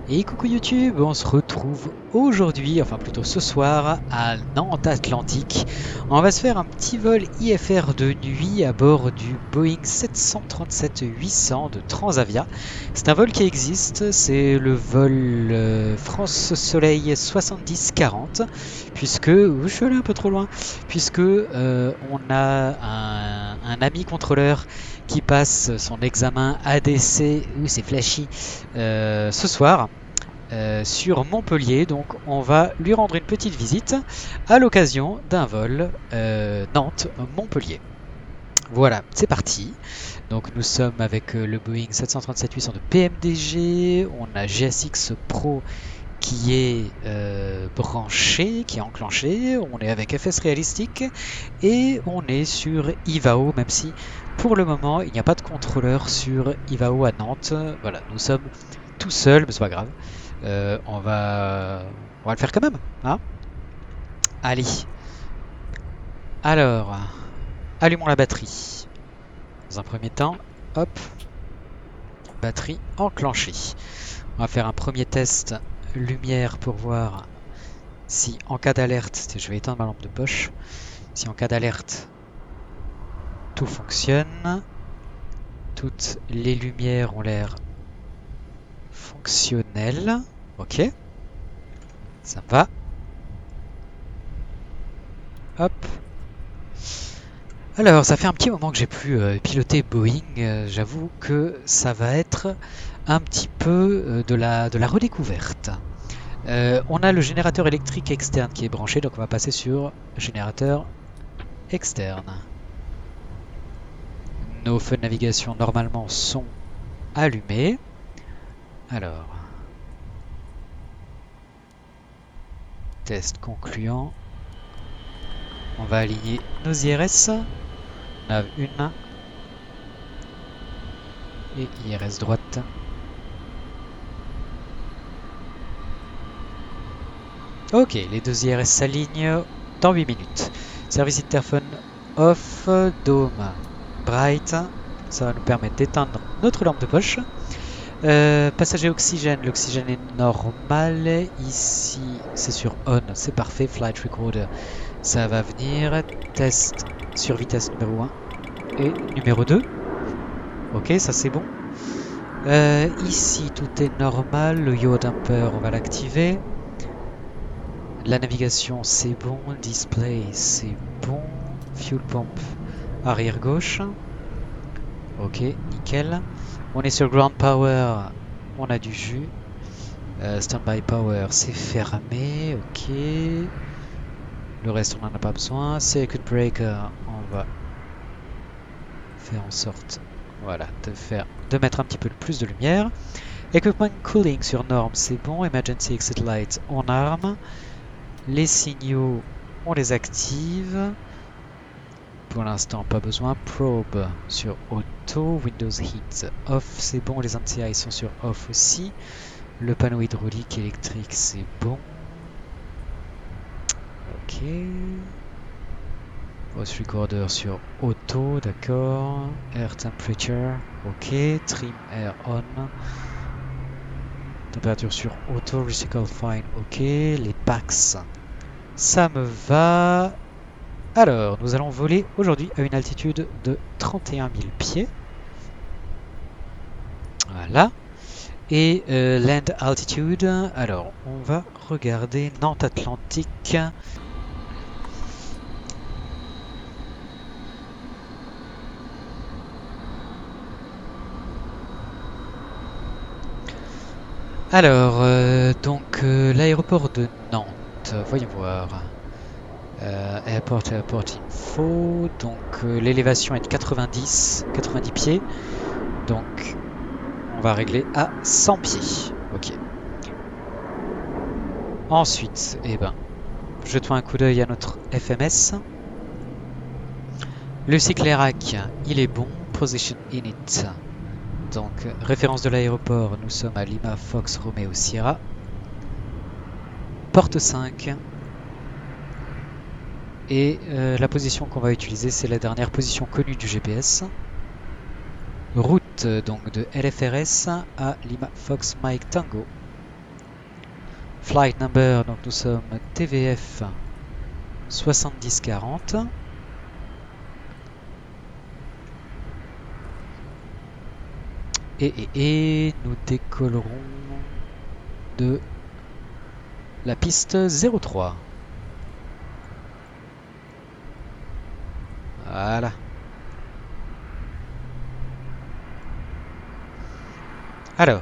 Et coucou YouTube, on se retrouve aujourd'hui, enfin plutôt ce soir, à Nantes Atlantique. On va se faire un petit vol IFR de nuit à bord du Boeing 737-800 de Transavia. C'est un vol qui existe, c'est le vol France-Soleil 70-40, puisque, je suis allé un peu trop loin, puisque on a un ami contrôleur qui passe son examen ADC, c'est flashy, ce soir sur Montpellier. Donc on va lui rendre une petite visite à l'occasion d'un vol Nantes-Montpellier. Voilà, c'est parti. Donc nous sommes avec le Boeing 737-800 de PMDG. On a GSX Pro qui est branché, qui est enclenché. On est avec FS Réalistique et on est sur IVAO, même si pour le moment il n'y a pas de contrôleur sur IVAO à Nantes. Voilà, nous sommes tout seuls, mais c'est pas grave. On va le faire quand même, hein. Allez. Alors, allumons la batterie. Dans un premier temps, hop, batterie enclenchée. On va faire un premier test lumière pour voir si en cas d'alerte, je vais éteindre ma lampe de poche, si en cas d'alerte tout fonctionne. Toutes les lumières ont l'air fonctionnelles. Ok, ça me va. Hop. Alors, ça fait un petit moment que j'ai plus piloté Boeing. J'avoue que ça va être un petit peu de la redécouverte. On a le générateur électrique externe qui est branché, donc on va passer sur générateur externe. Nos feux de navigation normalement sont allumés. Alors, test concluant. On va aligner nos IRS. Nav 1 et IRS droite. Ok, les deux IRS s'alignent dans 8 minutes. Service interphone off, dôme bright. Ça va nous permettre d'éteindre notre lampe de poche. Passager oxygène, l'oxygène est normal. Ici, c'est sur on, c'est parfait. Flight recorder, ça va venir. Test sur vitesse numéro 1 et numéro 2. Ok, ça c'est bon. Ici, tout est normal. Le yaw damper, on va l'activer. La navigation, c'est bon. Display, c'est bon. Fuel pump, arrière gauche. Ok, nickel. On est sur ground power. On a du jus. Standby power, c'est fermé. Ok. Le reste, on n'en a pas besoin. Circuit breaker, on va faire en sorte, voilà, de mettre un petit peu plus de lumière. Equipment cooling sur norme, c'est bon. Emergency exit light, on arme. Les signaux, on les active. Pour l'instant, pas besoin. Probe sur auto. Windows heat off, c'est bon. Les NCI sont sur off aussi. Le panneau hydraulique électrique, c'est bon. Ok. Voice recorder sur auto, d'accord. Air temperature, ok. Trim air on. Température sur auto, recycle fine, ok. Les packs, ça me va. Alors, nous allons voler aujourd'hui à une altitude de 31 000 pieds. Voilà. Et land altitude, alors on va regarder Nantes Atlantique. Alors, l'aéroport de Nantes, voyons voir. Airport info, donc l'élévation est de 90 pieds, donc on va régler à 100 pieds. Ok. Ensuite, jetons un coup d'œil à notre FMS. Le cyclérac, il est bon. Position init. Donc, référence de l'aéroport, nous sommes à Lima Fox Romeo Sierra. Porte 5. Et la position qu'on va utiliser, c'est la dernière position connue du GPS. Route donc de LFRS à Lima Fox Mike Tango. Flight number, donc nous sommes TVF 7040. Et nous décollerons de la piste 03. Voilà. Alors,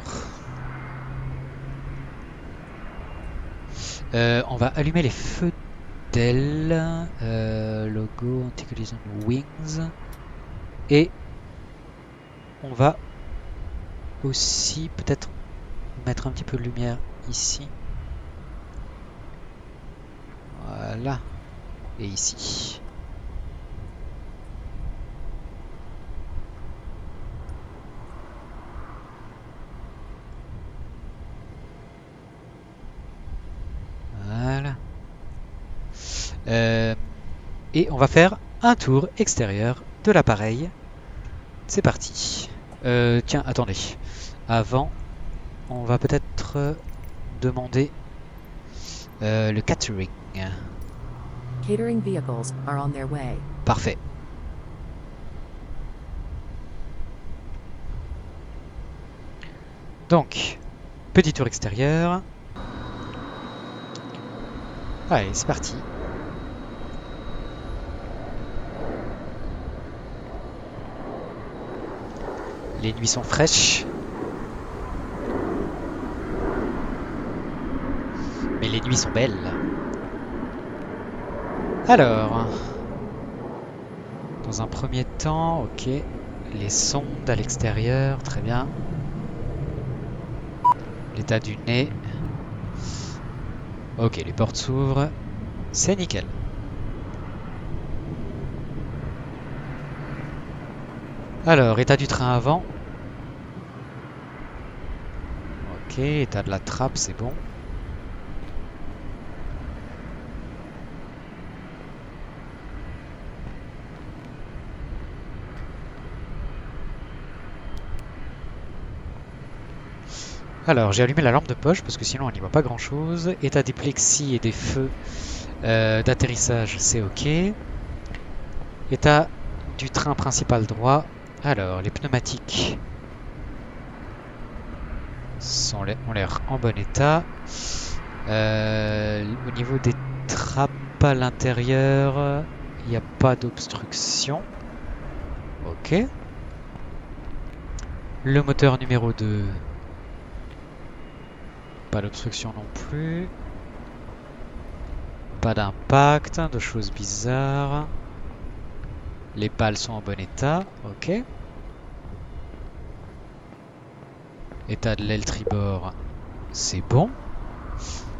on va allumer les feux d'aile, logo anti-collision wings, et on va aussi peut-être mettre un petit peu de lumière ici. Voilà. Et ici. Voilà. Et on va faire un tour extérieur de l'appareil. C'est parti. Tiens, attendez. Avant, on va peut-être demander le catering. Catering vehicles are on their way. Parfait. Donc, petit tour extérieur. Allez, c'est parti. Les nuits sont fraîches. Mais les nuits sont belles. Alors, dans un premier temps, ok, les sondes à l'extérieur, très bien. L'état du nez. Ok, les portes s'ouvrent, c'est nickel. Alors, état du train avant. Ok, état de la trappe, c'est bon. Alors, j'ai allumé la lampe de poche parce que sinon on n'y voit pas grand chose. État des plexis et des feux d'atterrissage, c'est ok. État du train principal droit. Alors, les pneumatiques ont l'air en bon état. Au niveau des trappes à l'intérieur, il n'y a pas d'obstruction. Ok. Le moteur numéro 2. Pas d'obstruction non plus. Pas d'impact, de choses bizarres. Les pales sont en bon état. Ok. État de l'aile tribord, c'est bon.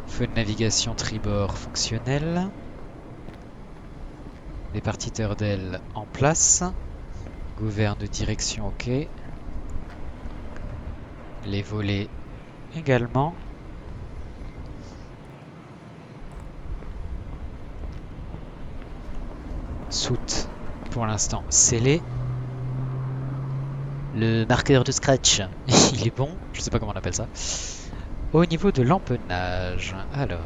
Feu de navigation tribord fonctionnel. Départiteur d'aile en place. Gouverne de direction, ok. Les volets également. Soute pour l'instant scellé. Le marqueur de scratch, il est bon. Je sais pas comment on appelle ça. Au niveau de l'empennage, alors.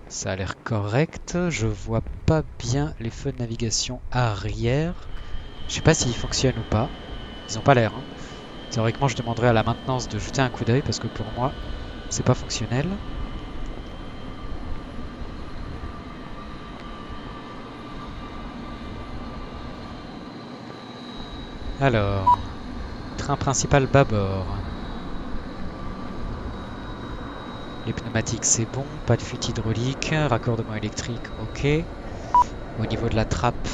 Ça a l'air correct. Je vois pas bien les feux de navigation arrière. Je sais pas s'ils fonctionnent ou pas. Ils ont pas l'air. Hein. Théoriquement, je demanderais à la maintenance de jeter un coup d'œil parce que pour moi, c'est pas fonctionnel. Alors, train principal bâbord. Les pneumatiques, c'est bon. Pas de fuite hydraulique. Raccordement électrique, ok. Au niveau de la trappe,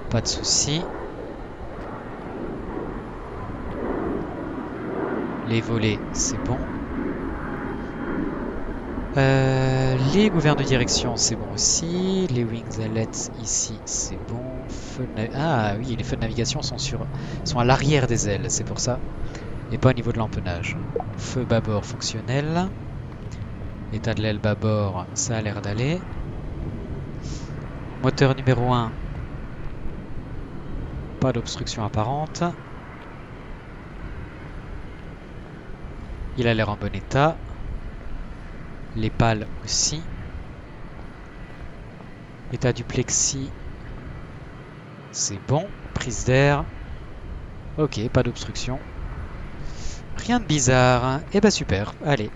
pas de souci. Les volets, c'est bon. Les gouvernes de direction, c'est bon aussi. Les wings ailettes, ici, c'est bon. Ah oui, les feux de navigation sont à l'arrière des ailes, c'est pour ça. Et pas au niveau de l'empennage. Feu bâbord fonctionnel. État de l'aile bâbord, ça a l'air d'aller. Moteur numéro 1. Pas d'obstruction apparente. Il a l'air en bon état. Les pales aussi. État du plexi. C'est bon. Prise d'air. Ok, pas d'obstruction. Rien de bizarre. Eh ben super. Allez.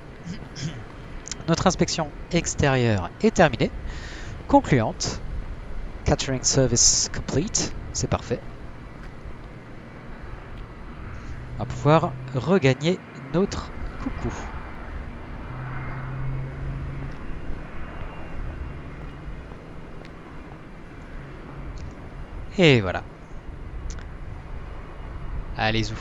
Notre inspection extérieure est terminée. Concluante. Catering service complete. C'est parfait. On va pouvoir regagner notre coucou. Et voilà. Allez-y.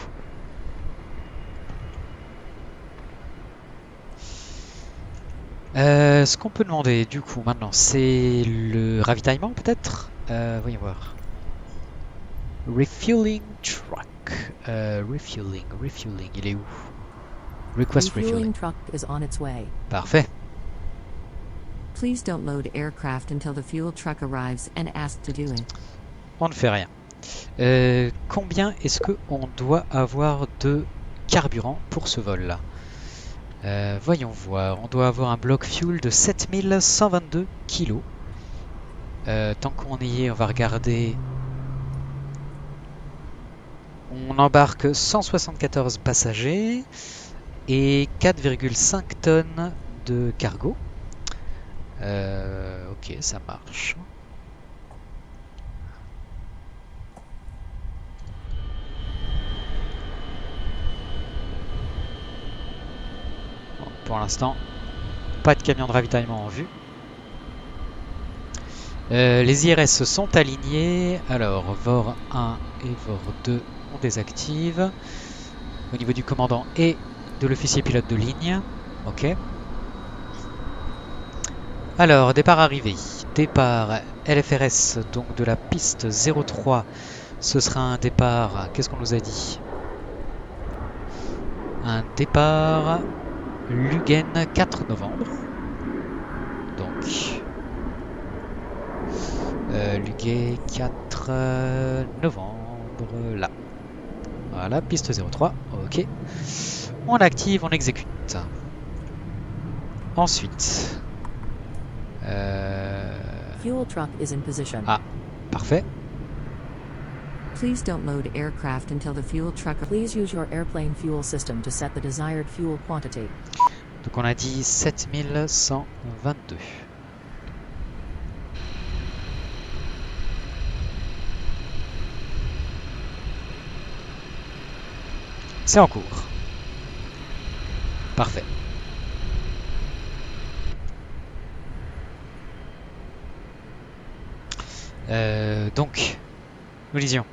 Ce qu'on peut demander du coup maintenant, c'est le ravitaillement peut-être. Voyons voir. Refueling truck. Refueling, il est où? Request Refueling refueling. truck is on its way. Parfait. Please don't load aircraft until the fuel truck arrives and ask to do it. On ne fait rien. Combien est-ce qu'on doit avoir de carburant pour ce vol-là? Voyons voir. On doit avoir un bloc fuel de 7122 kg. Tant qu'on y est, on va regarder. On embarque 174 passagers et 4,5 tonnes de cargo. Ok, ça marche. Bon, pour l'instant, pas de camion de ravitaillement en vue. Les IRS sont alignés. Alors, VOR 1 et VOR 2, on désactive. Au niveau du commandant et de l'officier pilote de ligne. Ok. Alors, départ arrivé. Départ LFRS, donc de la piste 03. Ce sera un départ, qu'est-ce qu'on nous a dit? Un départ Luguen 4 novembre. Donc, Luguen 4 novembre, là. Voilà, piste 03, ok. On active, on exécute. Ensuite... Fuel truck is in position. Ah, parfait. Please don't load aircraft until the fuel truck. Please use your airplane fuel system to set the desired fuel quantity. Donc on a dit 7122. C'est en cours. Parfait. Donc, nous disions.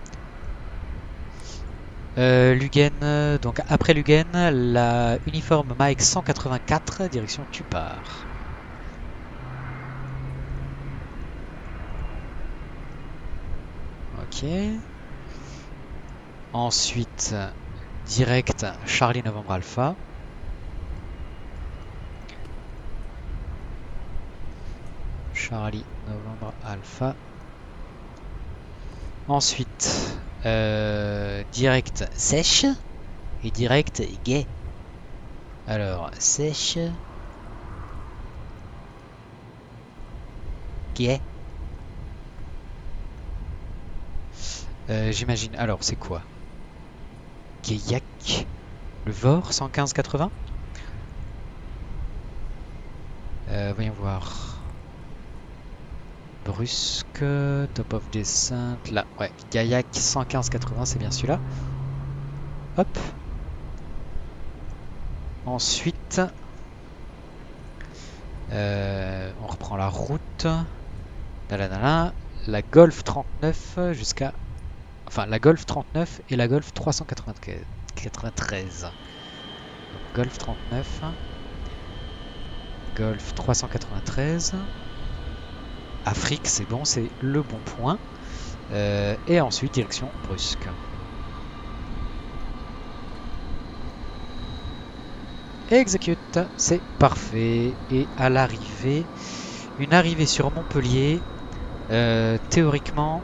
Luguen, donc après Luguen, la uniforme Mike 184, direction Tupar. Ok. Ensuite, direct Charlie Novembre Alpha. Charlie Novembre Alpha. Ensuite, direct sèche et direct gay. Alors, sèche, gay. J'imagine. Alors, c'est quoi? Gaillac. Le VOR 115-80. Voyons voir. Brusque, top of descent, là, ouais, Gaillac 115-80, c'est bien celui-là. Hop. Ensuite, on reprend la route. La Golf 39 jusqu'à... Enfin, la Golf 39 et la Golf 393. Donc, Golf 39, Golf 393. Afrique, c'est bon, c'est le bon point. Et ensuite, direction Brusque. Execute, c'est parfait. Et à l'arrivée, une arrivée sur Montpellier, théoriquement,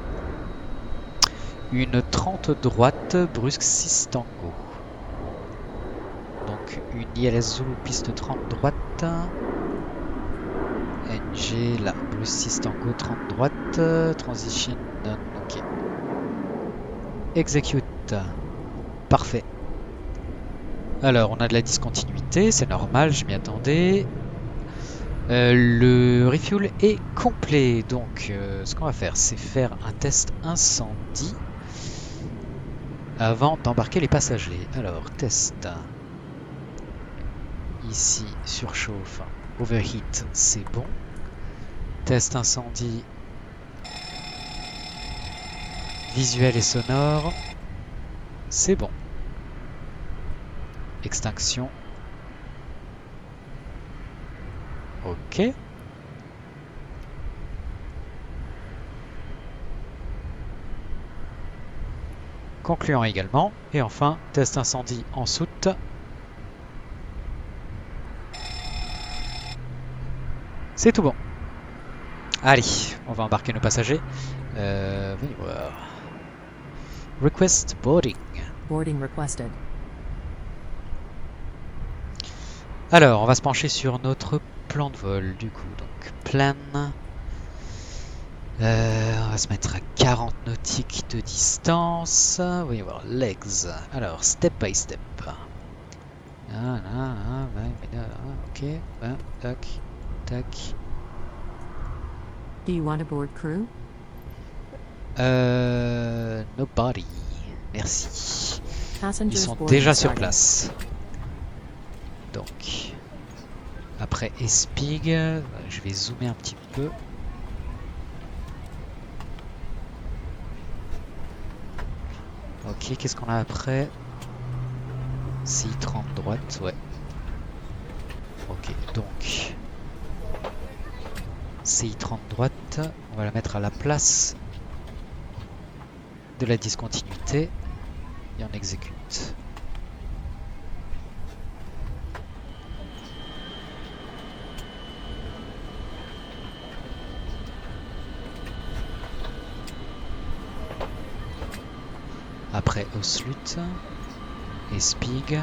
une 30 droite, Brusque 6 Tango. Donc Donc une ILS Zulu piste 30 droite. NG là, Blue 6 Tango 30 droite. Transition none, ok. Execute. Parfait. Alors on a de la discontinuité, c'est normal, je m'y attendais. Le refuel est complet, donc ce qu'on va faire, c'est faire un test incendie avant d'embarquer les passagers. Alors, test. Ici, surchauffe, overheat, c'est bon. Test incendie, visuel et sonore, c'est bon. Extinction. Ok. Concluant également. Et enfin, test incendie en soute. C'est tout bon. Allez, on va embarquer nos passagers. Voyons voir. Request boarding. Boarding requested. Alors, on va se pencher sur notre plan de vol du coup. Donc, plan. On va se mettre à 40 nautiques de distance. Voyons voir, legs. Alors, step by step. Ok, tac, tac. Do you want a board crew? Nobody. Merci. Ils Passengers sont boarding déjà sur started. place. Donc, après Espig, je vais zoomer un petit peu. Ok, qu'est-ce qu'on a après? CI 30 droite, ouais. Ok, donc CI 30 droite, on va la mettre à la place de la discontinuité et on exécute. Après Oslut, Espig.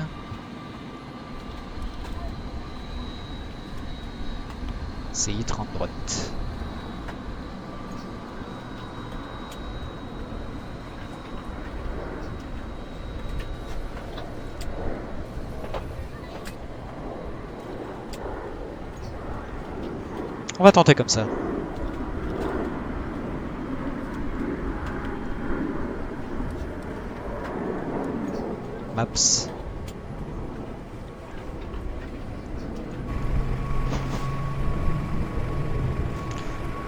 CI 30 droite. On va tenter comme ça. Maps.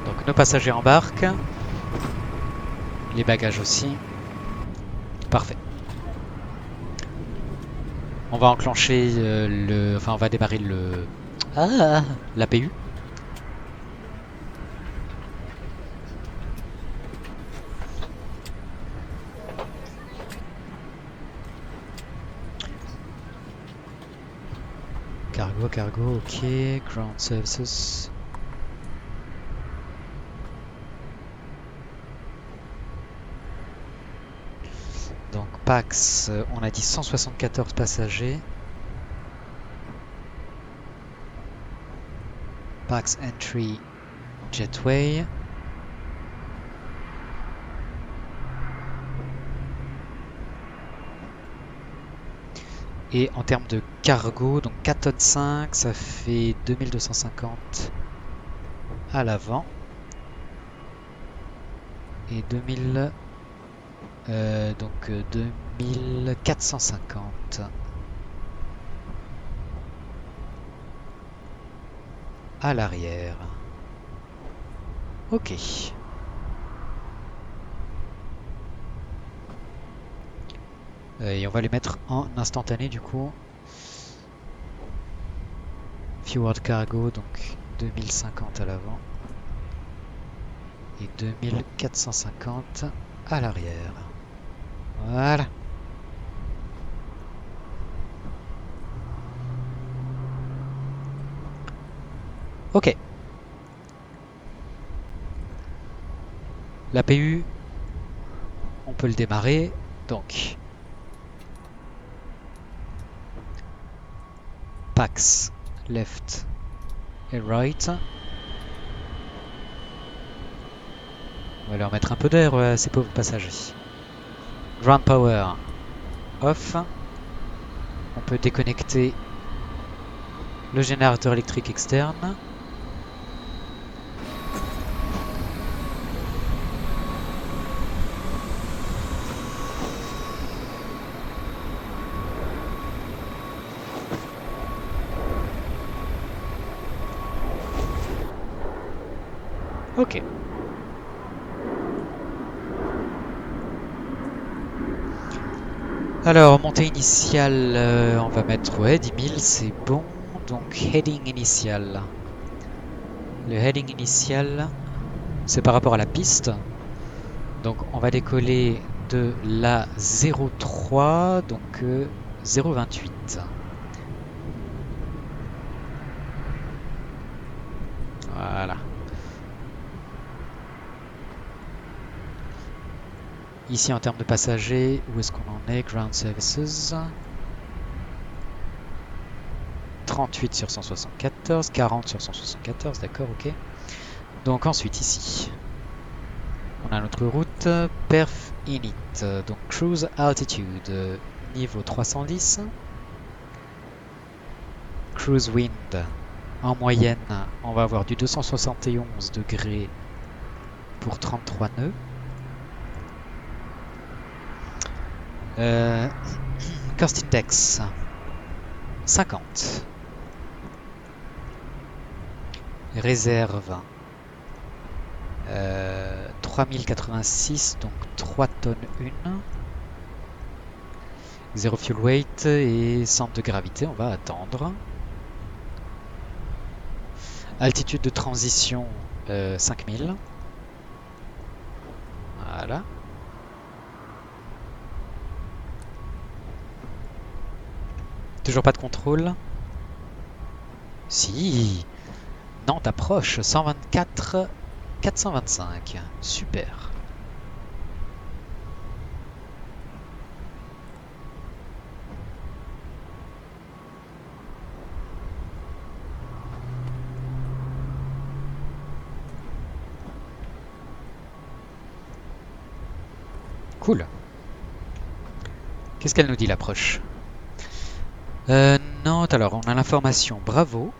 Donc nos passagers embarquent. Les bagages aussi. Parfait. On va enclencher Enfin, on va démarrer l'APU. Cargo, ok. Ground services. Donc Pax, on a dit 174 passagers. Pax Entry Jetway. Et en termes de cargo, donc 4 tonnes 5, ça fait 2250 à l'avant. Et 2450 à l'arrière. Ok. Et on va les mettre en instantané du coup. Forward cargo, donc 2050 à l'avant. Et 2450 à l'arrière. Voilà. Ok. L'APU, on peut le démarrer. Donc, Pax, left et right. On va leur mettre un peu d'air à ces pauvres passagers. Ground power off. On peut déconnecter le générateur électrique externe. Ok. Alors, montée initiale, on va mettre 10 000, c'est bon. Donc, heading initial. Le heading initial, c'est par rapport à la piste. Donc, on va décoller de la 03, donc 028. Voilà. Ici, en termes de passagers, où est-ce qu'on en est? Ground Services. 38 sur 174, 40 sur 174, d'accord, ok. Donc ensuite, ici, on a notre route, perf init, donc cruise altitude, niveau 310. Cruise wind, en moyenne, on va avoir du 271 degrés pour 33 nœuds. Cost index 50. Réserve 3086, donc 3 tonnes 1. Zero fuel weight et centre de gravité, on va attendre. Altitude de transition 5000. Voilà. Toujours pas de contrôle. Si. Nantes approche. 124 425. Super. Cool. Qu'est-ce qu'elle nous dit l'approche? Nantes, alors on a l'information Bravo.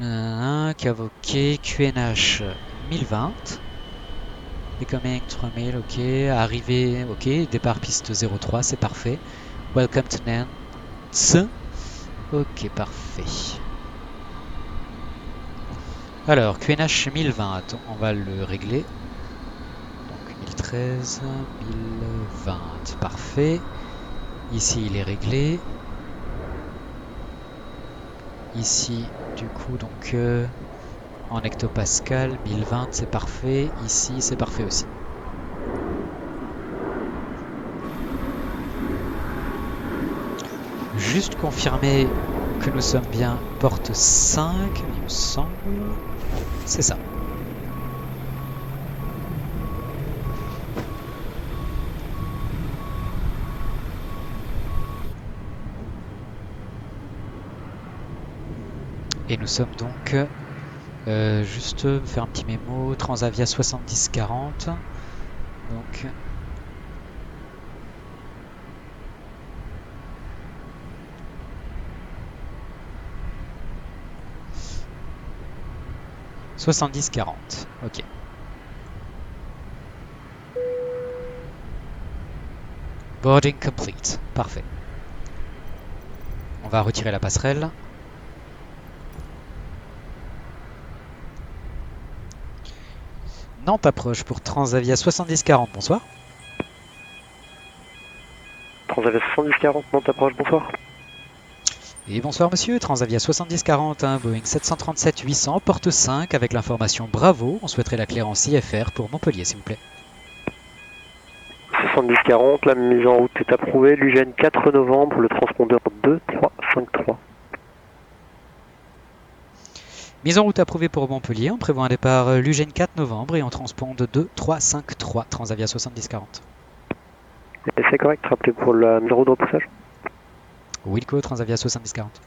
Cavoquet, QNH 1020. Becoming 3000, ok. Arrivée, ok. Départ piste 03, c'est parfait. Welcome to Nantes. Ok, parfait. Alors, QNH 1020, on va le régler. Donc 1013, 1020, parfait. Ici, il est réglé. Ici, du coup, donc en hectopascal, 1020, c'est parfait. Ici, c'est parfait aussi. Juste confirmer que nous sommes bien porte 5, il me semble. C'est ça. Et nous sommes donc, juste faire un petit mémo, Transavia 7040. Donc, « 70-40 », ok. Boarding complete, parfait. On va retirer la passerelle. Nantes approche pour Transavia 7040, bonsoir. Transavia 7040, Nantes approche, bonsoir. Et bonsoir monsieur, Transavia 7040, Boeing 737-800, porte 5 avec l'information Bravo. On souhaiterait la clairance IFR pour Montpellier s'il vous plaît. 7040, la mise en route est approuvée, l'UGN 4 novembre, le transpondeur 2353. Mise en route approuvée pour Montpellier, on prévoit un départ l'UGN 4 novembre et on transponde 2353, Transavia 7040. C'est correct, rappelez pour la mise en route de repoussage. Wilco Transavia 7040.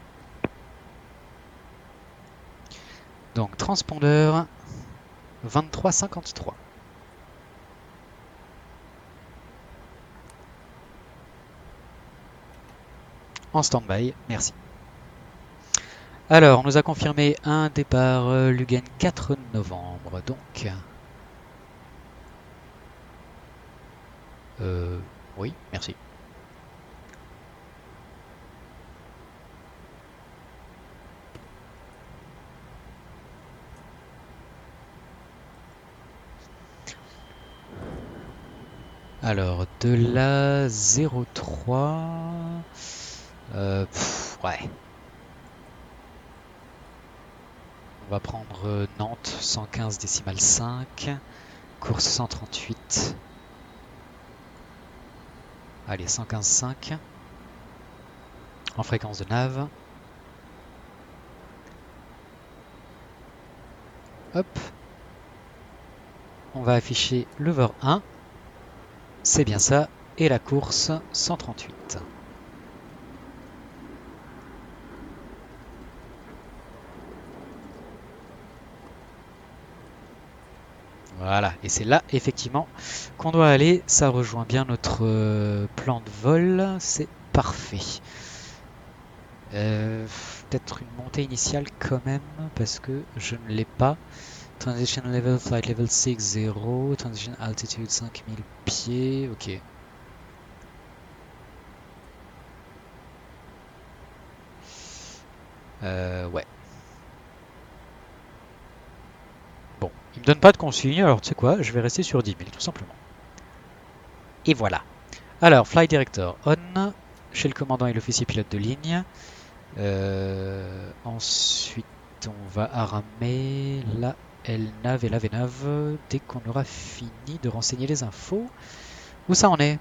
Donc transpondeur 2353. En stand-by, merci. Alors, on nous a confirmé un départ Lugane 4 novembre, donc... oui, merci. Alors, de la 03... ouais. On va prendre Nantes 115 décimales 5, course 138. Allez, 115,5 en fréquence de nav. Hop. On va afficher le VOR 1. C'est bien ça. Et la course 138. Voilà, et c'est là effectivement qu'on doit aller. Ça rejoint bien notre plan de vol. C'est parfait. Peut-être une montée initiale quand même, parce que je ne l'ai pas. Transition level, flight level 6, 0. Transition altitude 5000 pieds. Ok. Ouais. Bon, il me donne pas de consigne, alors tu sais quoi, je vais rester sur 10 000 tout simplement. Et voilà. Alors, Flight Director on, chez le commandant et l'officier pilote de ligne. Ensuite, on va aramer la LNAV et la VNAV dès qu'on aura fini de renseigner les infos. Où ça en est?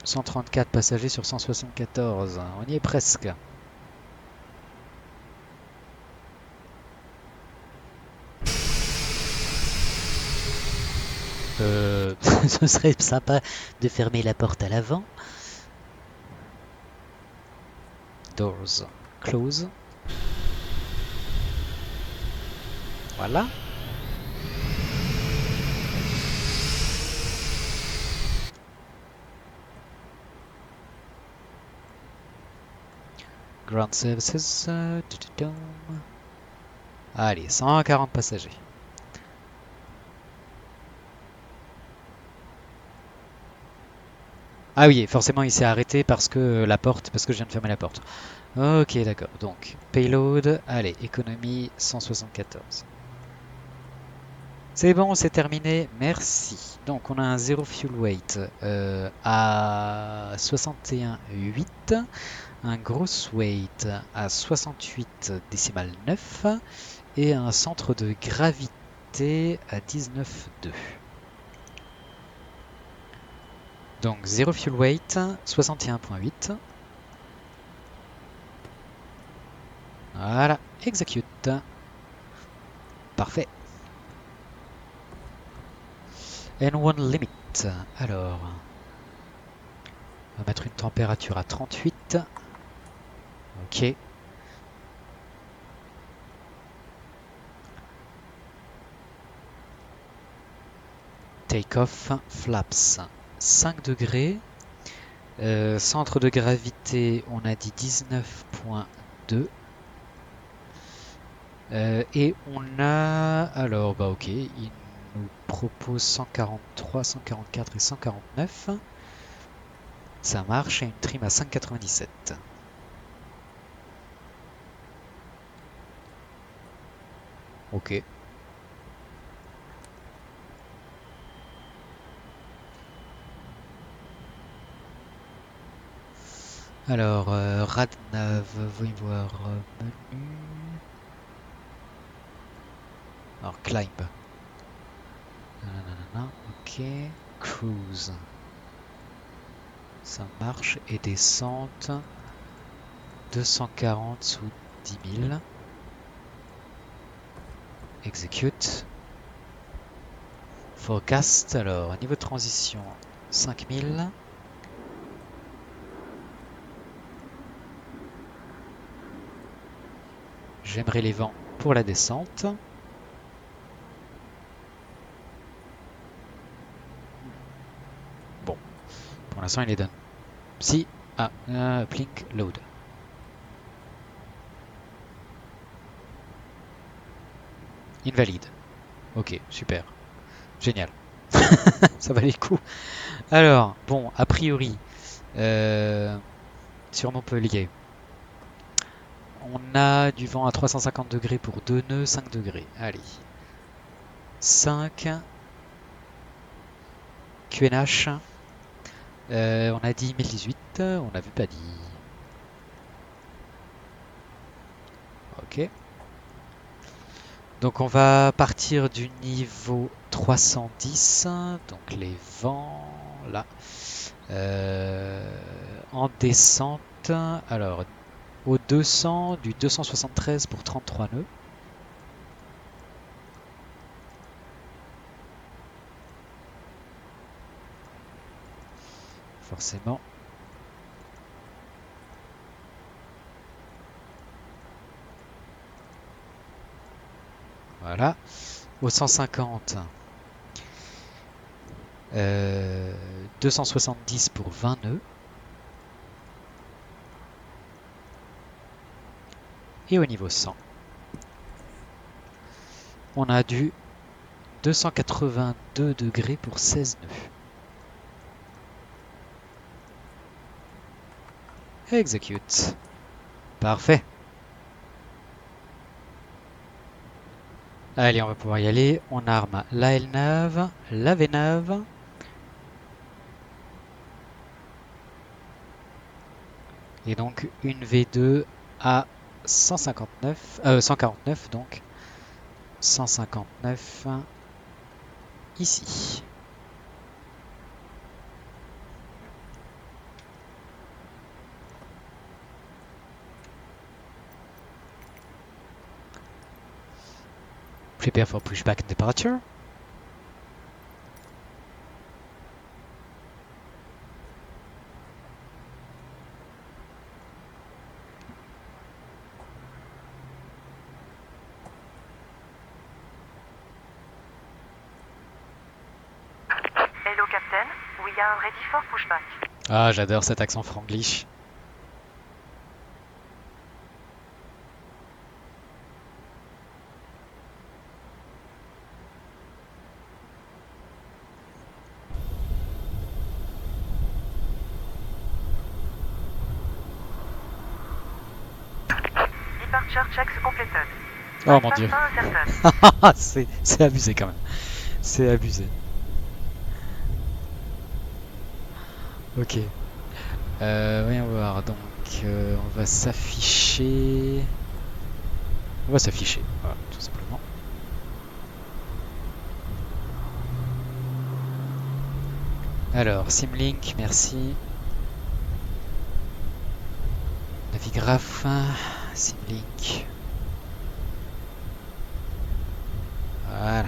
134 passagers sur 174, on y est presque. Ce serait sympa de fermer la porte à l'avant. Doors close. Voilà. Ground services. Allez, 140 passagers. Ah oui, forcément il s'est arrêté parce que parce que je viens de fermer la porte. Ok, d'accord. Donc, payload, allez, économie 174. C'est bon, c'est terminé, merci. Donc, on a un 0 fuel weight à 61,8, un gross weight à 68 décimales 9 et un centre de gravité à 19,2. Donc 0 fuel weight, 61,8. Voilà, execute. Parfait. N1 limit. Alors, on va mettre une température à 38. Ok. Take-off, flaps 5 degrés. Centre de gravité, on a dit 19,2. Et on a... Alors, bah ok, il nous propose 143, 144 et 149. Ça marche, et une trim à 5,97. Ok. Alors, Radnav, voyons voir, menu. Alors, climb. Nanana, ok. Cruise. Ça marche. Et descente. 240 sous 10 000. Execute. Forecast. Alors, niveau de transition, 5000. J'aimerais les vents pour la descente. Bon, pour l'instant il les donne. Si, Plink load. Invalide. Ok, super. Génial. Ça valait le coup. Alors, bon, a priori, sur Montpellier, on a du vent à 350 degrés pour 2 nœuds, 5 degrés. Allez. 5. QNH. On a dit 1018. On n'avait pas dit. Ok. Donc on va partir du niveau 310. Donc les vents là. En descente. Alors au 200 du 273 pour 33 nœuds. Forcément. Voilà. Au 150. 270 pour 20 nœuds. Et au niveau 100, on a du 282 degrés pour 16 nœuds. Execute. Parfait. Allez, on va pouvoir y aller. On arme la LNAV, la VNAV. Et donc une V2 à 149 donc. 159 ici. Prepare for pushback and departure. Hello Captain, we are ready for pushback. Ah, j'adore cet accent franglish. Departure checks completed. Oh mon dieu. Incertain. C'est abusé quand même. C'est abusé. Ok. Voyons voir. Donc, on va s'afficher. On va s'afficher. Voilà, tout simplement. Alors, Simlink, merci. Navigraph, Simlink. Voilà.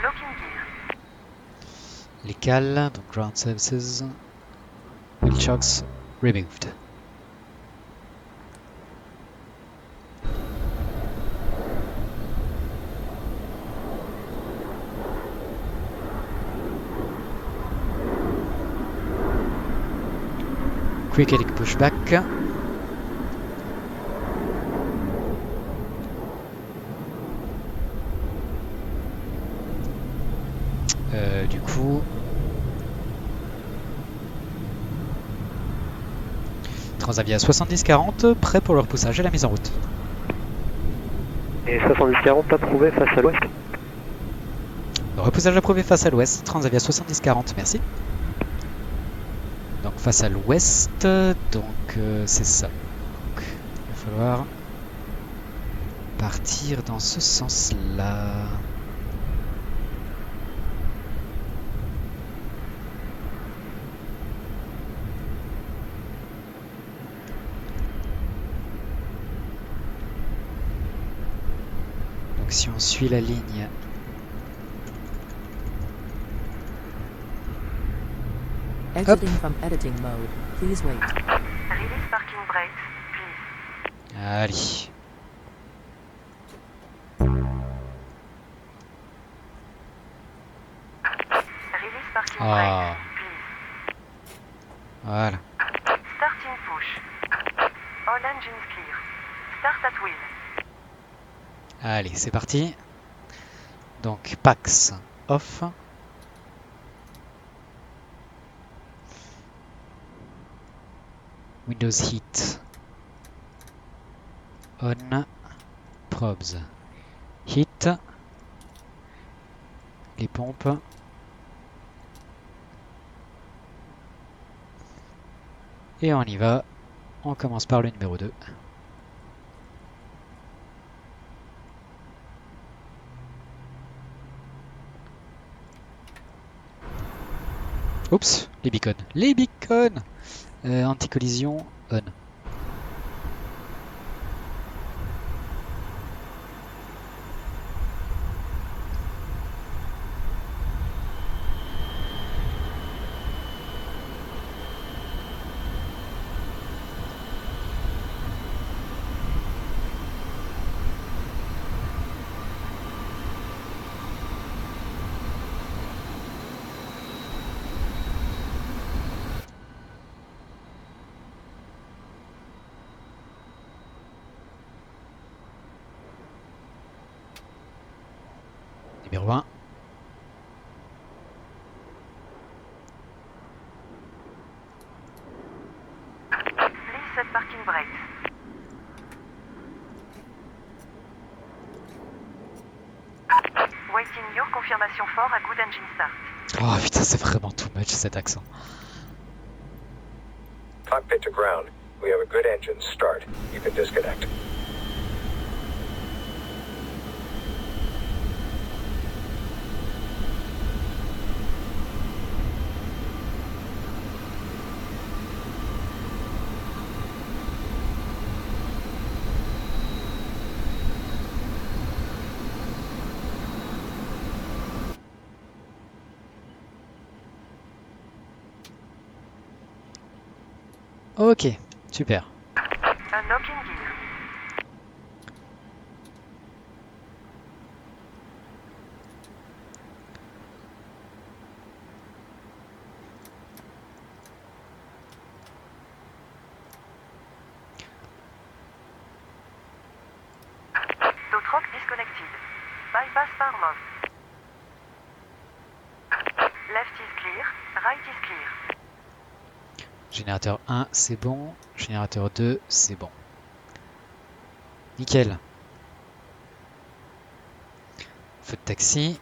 Locking gear. Les cales, donc ground services. Wheel chocks removed. Quick helic pushback. Du coup, Transavia 70-40, prêt pour le repoussage et la mise en route. Et 70-40 approuvé face à l'ouest. Le repoussage approuvé face à l'ouest, Transavia 70-40, merci. Donc face à l'ouest, donc c'est ça. Donc, il va falloir partir dans ce sens-là. Donc si on suit la ligne, Exiting from editing mode. Please wait. Release parking brakes, please. allez. Release parking Ah. brakes, please. Voilà. Starting push. All engines clear. Start at wheel. Allez, c'est parti. Donc Pax off. Windows heat on. Probes heat. Les pompes. Et on y va. On commence par le numéro 2. Oups, les beacons. Les beacons. Anti-collision on. Numéro 1. Please set parking brakes. Waiting your confirmation for a good engine start. Oh putain, c'est vraiment too much cet accent. Cockpit to ground. We have a good engine start. You can disconnect. Ok, super. Unlocking gear. Tow truck disconnected. Bypass power off. Left is clear. Right is clear. Générateur 1, c'est bon. Générateur 2, c'est bon. Nickel. Feu de taxi.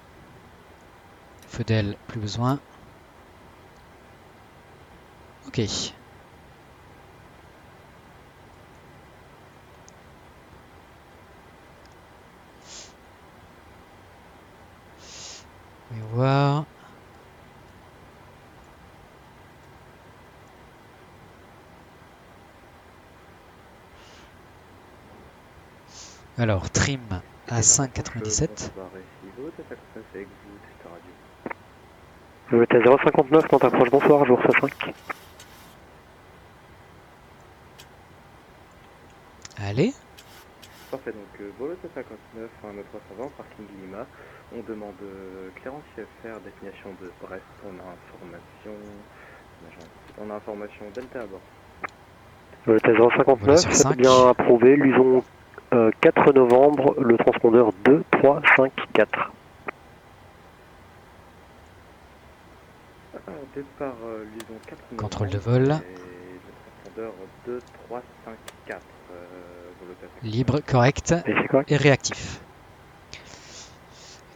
Feu d'aile, plus besoin. Ok. On va voir. Alors, trim à 5,97. Le TS 059, quand t'approches, bonsoir, jour 5. Allez. Parfait, donc Volo T59, 1320, parking Lima. On demande Clérence CFR, destination de Brest. On a information Delta à bord. Le TS 059, Voilà sur c'est 5. bien approuvé. Luson 4 novembre, le transpondeur 2, 3, 5, 4. Départ Luson 4 novembre. Contrôle de vol. Et le transpondeur 2, 3, 5, 4. Volo T59. Libre, correct Et c'est correct. et réactif.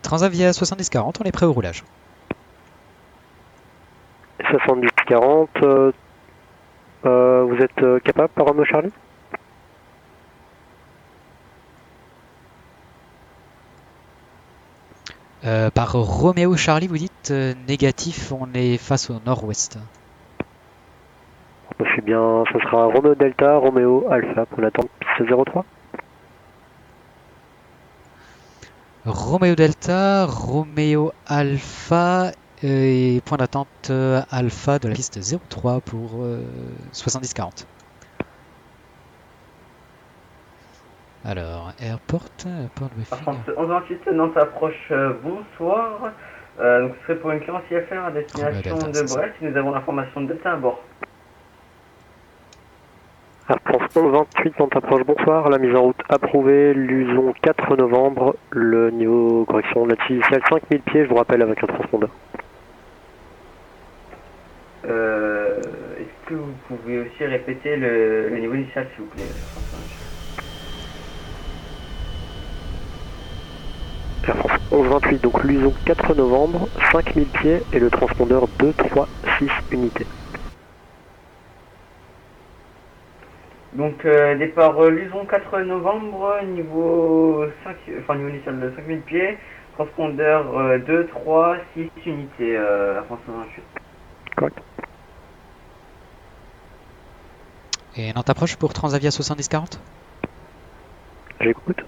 Transavia 70-40, on est prêt au roulage. 70-40, vous êtes capable par Romeo Charlie? Par Roméo Charlie, vous dites négatif, on est face au nord-ouest. Je suis bien, ce sera Romeo Delta, Romeo Alpha pour l'attente piste 03. Roméo Delta, Roméo Alpha et point d'attente Alpha de la piste 03 pour 70-40. Alors, Airport France briefing. 1128, Nantes approche, bonsoir. Donc ce serait pour une clémence IFR à destination Delta, de c'est ça. Brest. Nous avons l'information de Delta à bord. Air France 1128, Nantes approche, bonsoir. La mise en route approuvée, Luson 4 novembre. Le niveau correction de la initiale 5000 pieds, je vous rappelle avec un transpondeur. Est-ce que vous pouvez aussi répéter le niveau initial, s'il vous plaît, Air France 1128, donc Luson 4 novembre, 5000 pieds et le transpondeur 236 unités. Donc départ Luson 4 novembre, niveau initial de 5000 pieds, transpondeur 2, 3, 6 unités, Air France 1128. Correct. Et Nantes approche pour Transavia 70-40. J'écoute.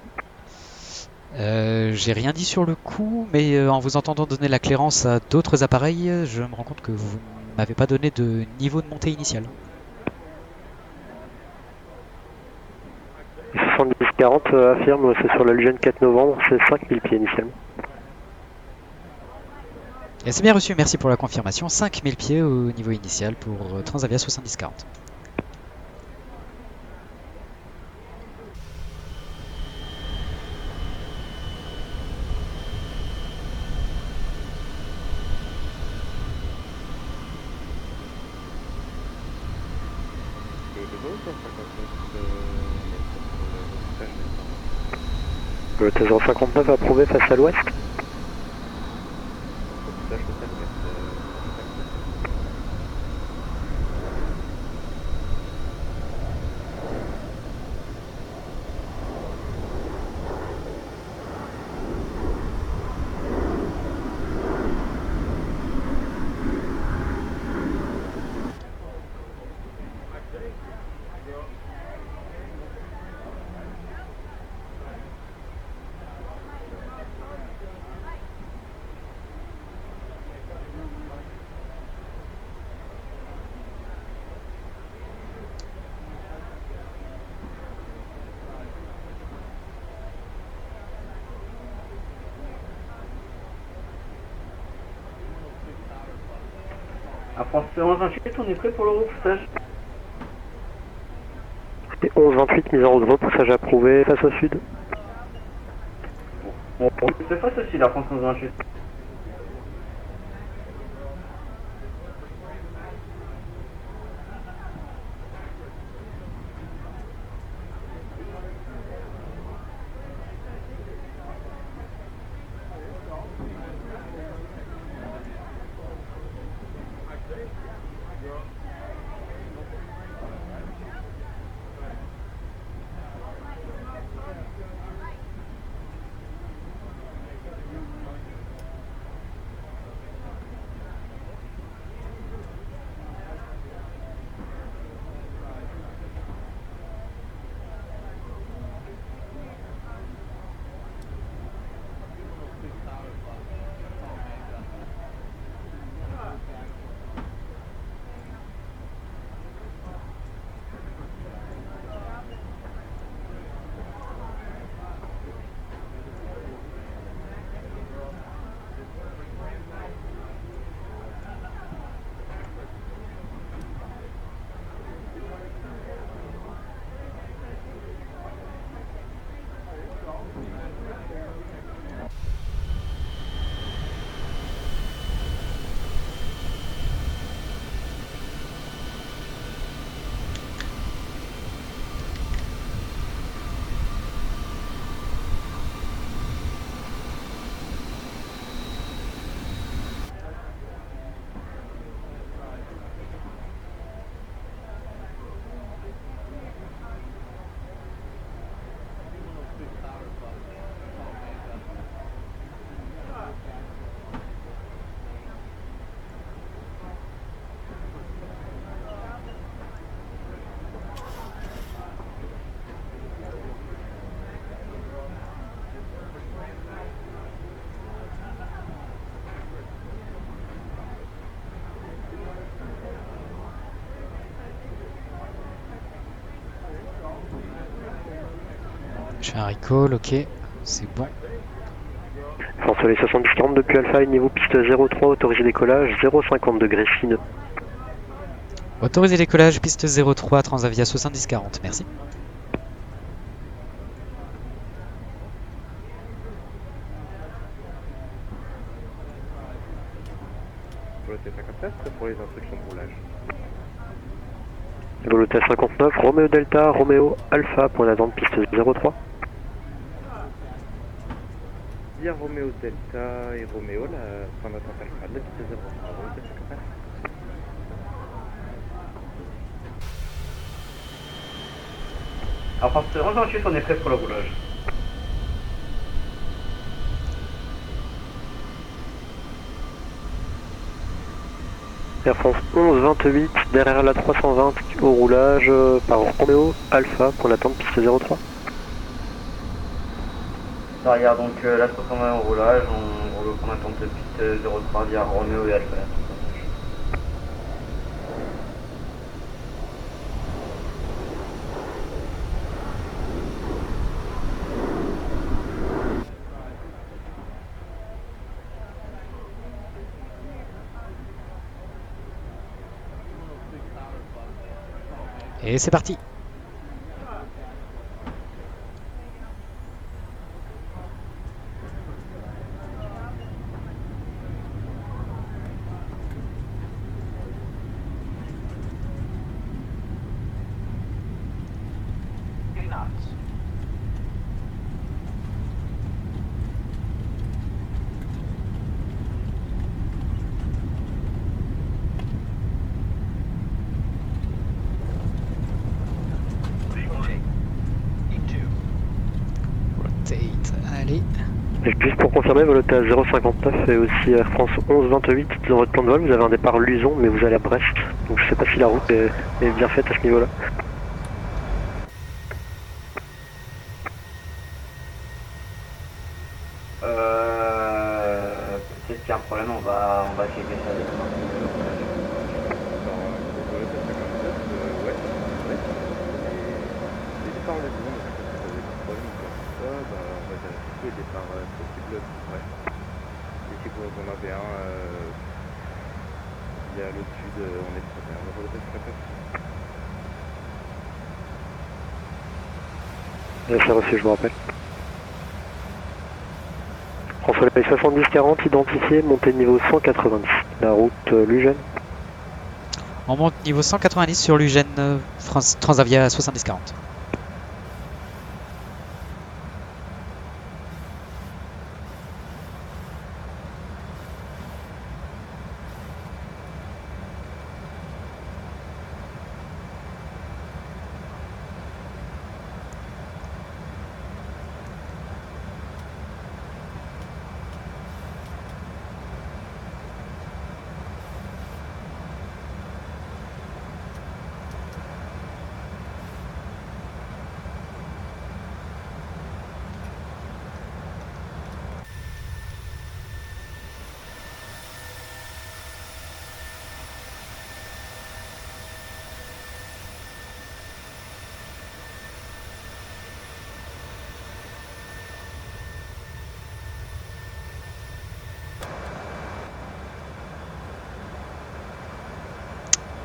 J'ai rien dit sur le coup, mais en vous entendant donner la clairance à d'autres appareils, je me rends compte que vous ne m'avez pas donné de niveau de montée initial. 70-40 affirme, c'est sur la Lugen 4 novembre, c'est 5000 pieds initialement. Et c'est bien reçu, merci pour la confirmation. 5000 pieds au niveau initial pour Transavia 70-40. Le T059 approuvé face à l'ouest. Air France 1128, on est prêt pour le repoussage. Et 11-28, mise en route, repoussage approuvé, face au sud. Bon, c'est face aussi, Air France 1128. fais un recall, ok, c'est bon. France Soleil 70-40 depuis Alpha, niveau piste 03, autorisé décollage 0,50 degrés sineux. Autorisé décollage, piste 03, Transavia 70-40, merci. Voloté 59, prêt pour les instructions de roulage. Voloté 59, Roméo Delta, Roméo Alpha, point d'attente piste 03. Via Roméo Delta et Roméo, la point d'attente Alpha, de la piste 03, Voloté 59. Alors, France 1128, on est prêt pour le roulage. Air France 11-28, derrière la 320 au roulage par Roméo Alpha, point d'attente piste 03. Derrière donc la 320 au roulage, on roule en attente de piste 03 via Roméo et Alpha. Et c'est parti. Rotate, allez. Et juste pour confirmer, Voloté 059 et aussi Air France 11-28, dans votre plan de vol, vous avez un départ Luson, mais vous allez à Brest. Donc je sais pas si la route est bien faite à ce niveau-là. Peut-être qu'il y a un problème, on va checker ça. Alors, pour Voloté 59, ouais, les départs Luson, donc si vous avez des problèmes ou quoi que ce soit, bah, on va vérifier tous les départs possibles pour Brest. Et si vous en avez un via le sud, on est très bien. Voloté 59. C'est reçu, je vous rappelle. France Soleil 70-40, identifié, montée de niveau 190. La route Lugène. On monte niveau 190 sur l'Ugène Transavia 70-40.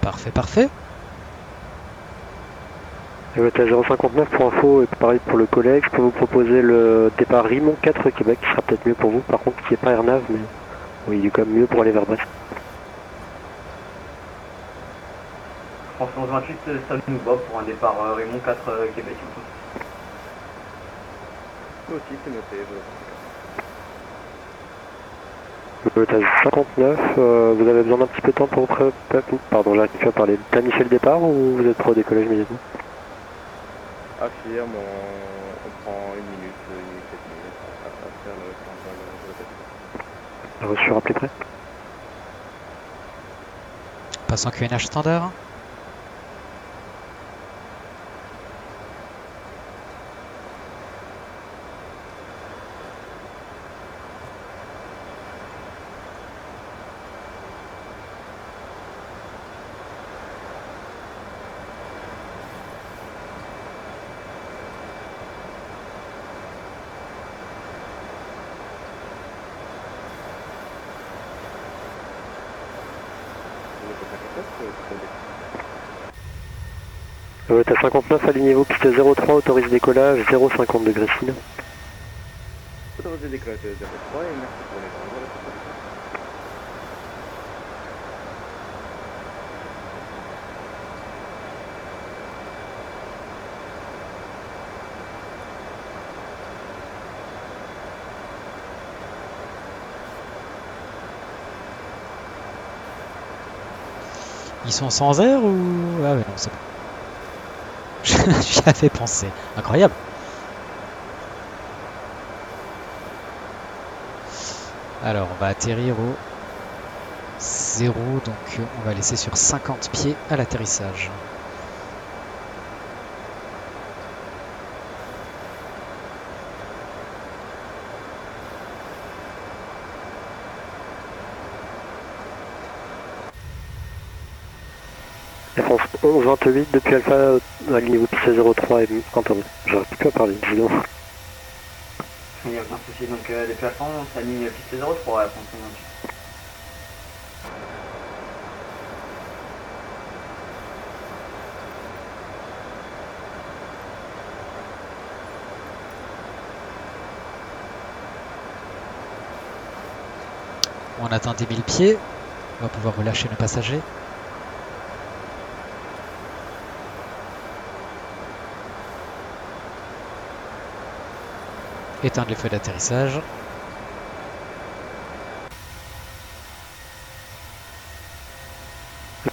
Parfait, parfait. Voloté 059 pour info et pareil pour le collègue, je peux vous proposer le départ Rimont 4 Québec qui sera peut-être mieux pour vous, par contre qui n'est pas AirNav, mais oui, il est quand même mieux pour aller vers Brest. France 1128, ça nous va pour un départ Raymond 4 Québec. Moi aussi, c'est noté. Voloté 59, vous avez besoin d'un petit peu de temps pour pardon, j'arrive plus à parler. Planifier le départ ou vous êtes pro décollage immédiatement? Affirme, on prend une minute, 7 minutes à faire le plan de vol. Reçu, rappelez prêt. Passe en QNH standard. Volta 59, alignez-vous, piste 03, autorise décollage, 0,50 degrés signe. Autorisé décollage 03 et merci pour les temps. Ils sont sans air ou... Ah ouais, non, c'est bon. J'y avais pensé. Incroyable. Alors, on va atterrir au 0, donc on va laisser sur 50 pieds à l'atterrissage. France 11, 28, depuis Alpha, alignez-vous, piste 03 et... Attendez, j'aurais plus à parler, dis donc. Il n'y a aucun souci, donc depuis Alpha, on s'aligne piste 03 à France 28. On atteint 10 000 pieds. On va pouvoir relâcher nos passagers. Éteindre les feux d'atterrissage.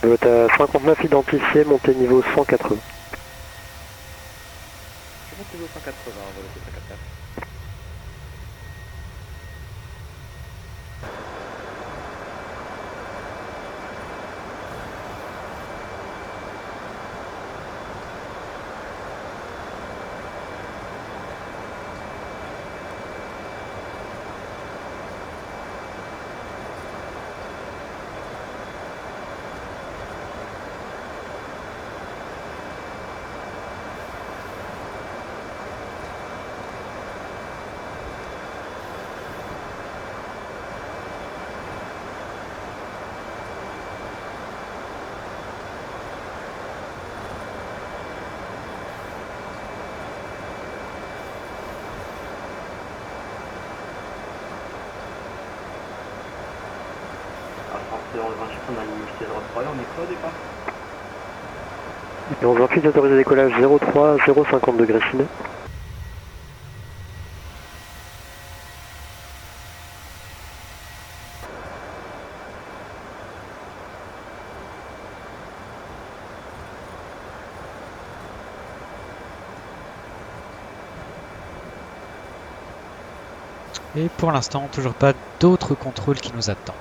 Volta 59 identifié, montée niveau 180. Je monte niveau 180, Volta 59. C'est dans le 28, on a une piste 03 et on est prêt au départ. Et 11 28, autorisé décollage 03, 0,50 degrés ciné. Et pour l'instant, toujours pas d'autres contrôles qui nous attendent.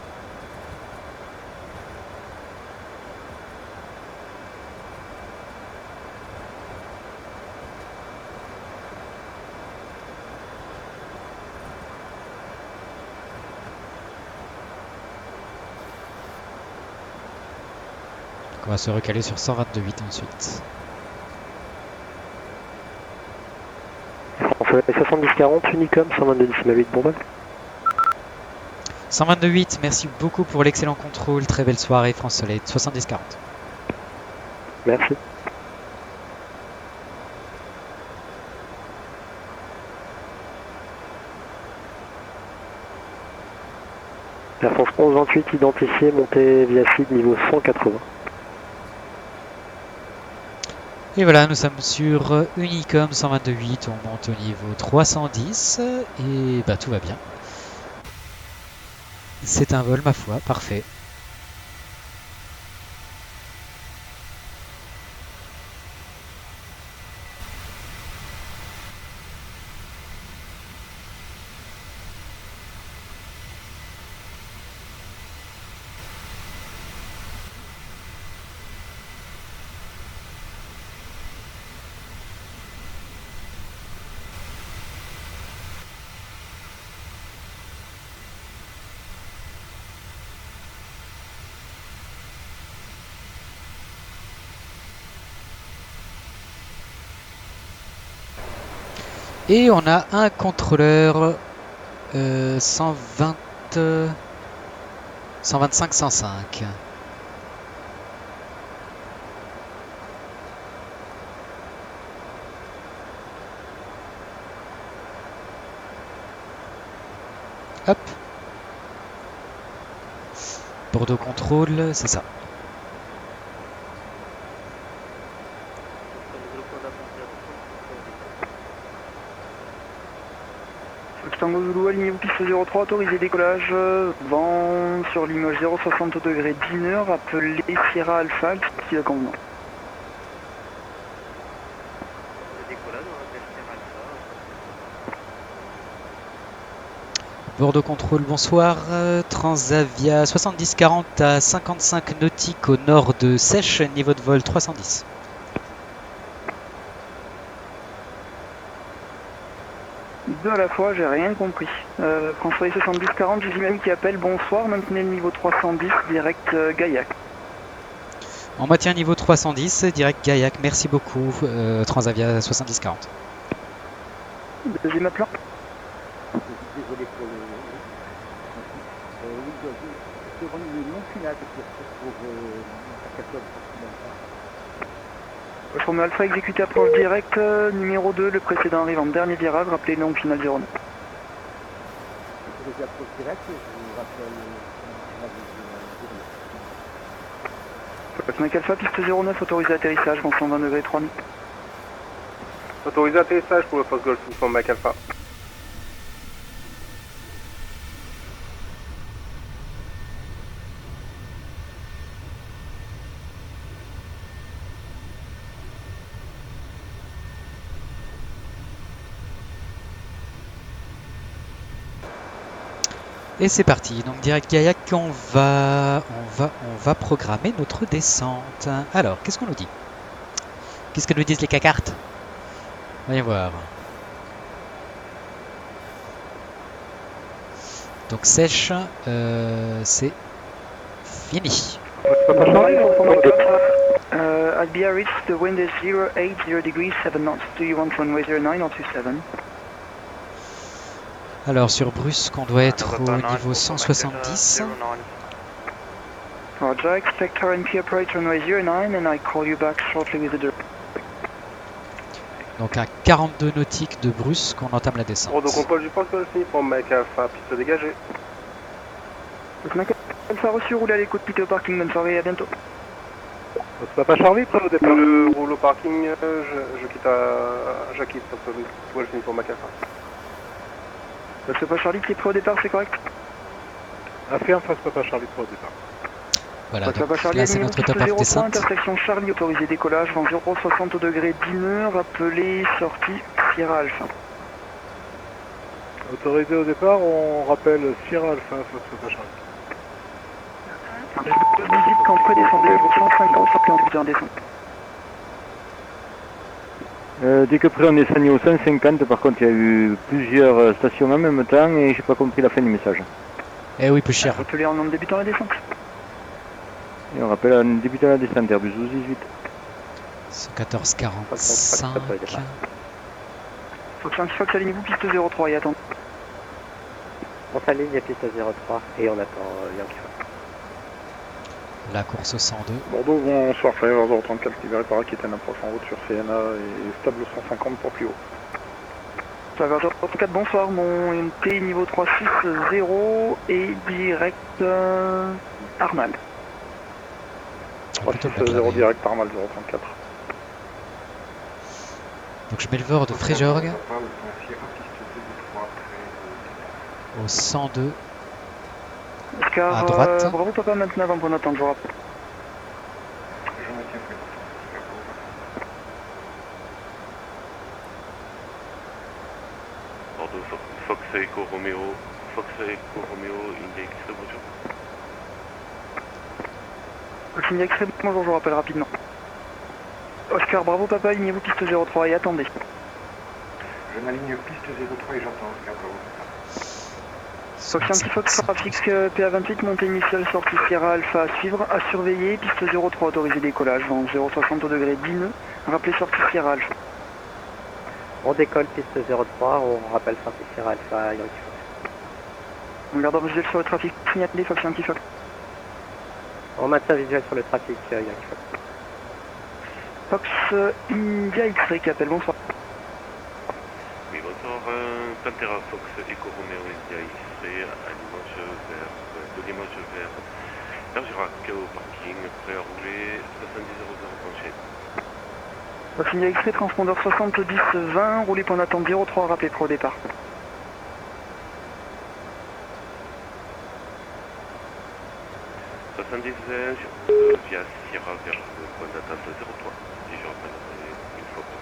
On va se recaler sur 122.8 ensuite. France 70-40, Unicom, 122,8, bon vol. 122.8, merci beaucoup pour l'excellent contrôle. Très belle soirée, France Soleil. 70-40. Merci. Air France 11 28 identifié, montée via CID niveau 180. Et voilà, nous sommes sur Unicom 122.8, on monte au niveau 310 et bah tout va bien. C'est un vol, ma foi, parfait. Et on a un contrôleur 125-105. Hop. Bordeaux contrôle, c'est ça. Tango Zulu, alignez-vous piste 03, autorisé décollage, vent sur Limoges 060 degrés 10 nœuds, rappelez Sierra Alpha, qui est convenant. Bordeaux contrôle, bonsoir. Transavia 7040 à 55 nautiques au nord de Sèche, niveau de vol 310. Deux à la fois, j'ai rien compris. François 7040, j'ai même qui appelle bonsoir, maintenez le niveau 310, direct Gaillac. On maintient niveau 310, direct Gaillac, merci beaucoup, Transavia 7040. Deuxième appelant. Désolé pour le... oui, le nom final pour Formule Alpha exécuté approche directe, numéro 2, le précédent arrive en dernier virage, rappelez nom final 09. les approches directes, je vous rappelle... Mike Alpha, piste 09, autorisé atterrissage, vent 120 degrés 3 nœuds. Autorisé atterrissage pour le post Golf Uniform Mike Alpha. Et c'est parti, donc direct Gaillac, on va programmer notre descente. Alors, qu'est-ce qu'on nous dit? Qu'est-ce que nous disent les cacartes? Voyons voir. Donc Sèche, c'est fini. At Biarritz, the wind is 080 degrees 7 knots. Do you want runway 09 or 27? Alors sur Brusque, on doit être au niveau 170. Roger, expect RNP approach runway 09 and I call you back shortly with the direct. Donc à 42 nautiques de Brusque, on entame la descente. Bordeaux contrôle du post Golf Uniform Mike Alpha, piste dégagée. Mike Alpha reçu, roulez à l'écoute, quittez au parking, bonne soirée, à bientôt. Papa Charlie, prêt au départ. Je roule au parking, je quitte post Golf Uniform Mike Alpha. Papa Charlie qui est prêt au départ, c'est correct? Affirme face Papa Charlie, prêt au départ. Voilà, donc Papa Charlie, là c'est notre top of descente. Intersection Charlie, autorisé décollage, vent 060 degrés 10 nœuds, rappelez sortie Sierra Alpha. Autorisé au départ, on rappelle Sierra Alpha face Papa Charlie. Visite quand prédescendez, 150 sortez en buteur en descente. Dès que près on est descendu au 150, par contre il y a eu plusieurs stations en même temps et j'ai pas compris la fin du message. Eh oui, plus cher. Rappelez en nom de débutant la descente. Et on rappelle un débutant à la descente, Airbus 12-18. 114,45. Fox, alignez-vous, piste 03 et attendez. On s'aligne à piste 03 et on attend Yankee. La course au 102. Bordeaux, bonsoir, Flyer 034, libéré par Aquitaine, approche en route sur CNA et stable 150 pour plus haut. Flyer 034, bonsoir, mon MT niveau 360 et direct Armal. 360 direct Armal 034. Donc je mets le VOR de Fréjorgue au 102 Oscar, à droite. bravo papa, maintenant avant pour notre temps, je vous rappelle. Bordeaux, Fox Echo Romeo, Index, bonjour. Fox Index, bonjour, je vous rappelle rapidement. Oscar, bravo papa, alignez-vous piste 03 et attendez. Je m'aligne piste 03 et j'attends Oscar, bravo. Fox Yankee Fox, trafic PA28, montée initiale, sortie Sierra Alpha à suivre, à surveiller, piste 03, autorisé décollage, vent 060 degrés 10 nœuds, rappelez sortie Sierra Alpha. On décolle piste 03, on rappelle sortie Sierra Alpha Yankee Fox. On garde visuel sur le trafic, signalé Fox Yankee Fox. On maintient visuel sur le trafic Yankee Fox. Fox India X-Ray qui appelle, bonsoir. Oui, bonsoir, Alcantara Fox Eco Romeo India X-Ray à Limoges vers, de Limoges vers Bergerac au parking, prêt à rouler 7000 penché. Fox India X-Ray, transpondeur 70-20, roulez point d'attente 03, rappelez pro départ. 70 via Sierra vers le point d'attente 03, si je reprendrai une fois pour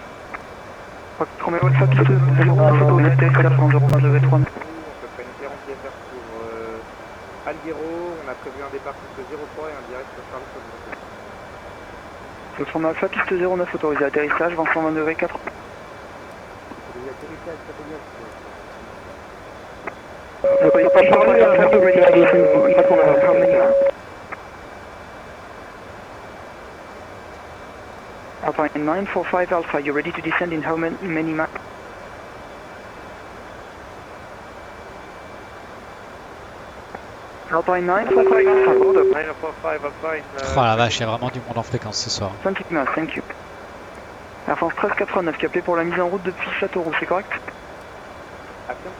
Fox Romeo Alpha, piste 01, photo, atterrissage en 0,3. On peut faire une clearance IFR pour Alghero, on a prévu un départ piste 03 et un direct sur Charles Sol. Fox Romeo Alpha, piste 09, autorisé atterrissage, vent 120 degrés 4. Alpha 945 Alpha, you're ready to descend in how many miles? Alpha 945 Alpha, hold up. 945 Alpha in... Oh la vache, il y a vraiment du monde en fréquence ce soir. 28 miles, thank you. Air France 1389 qui a appelé pour la mise en route depuis Châteauroux, c'est correct? Action.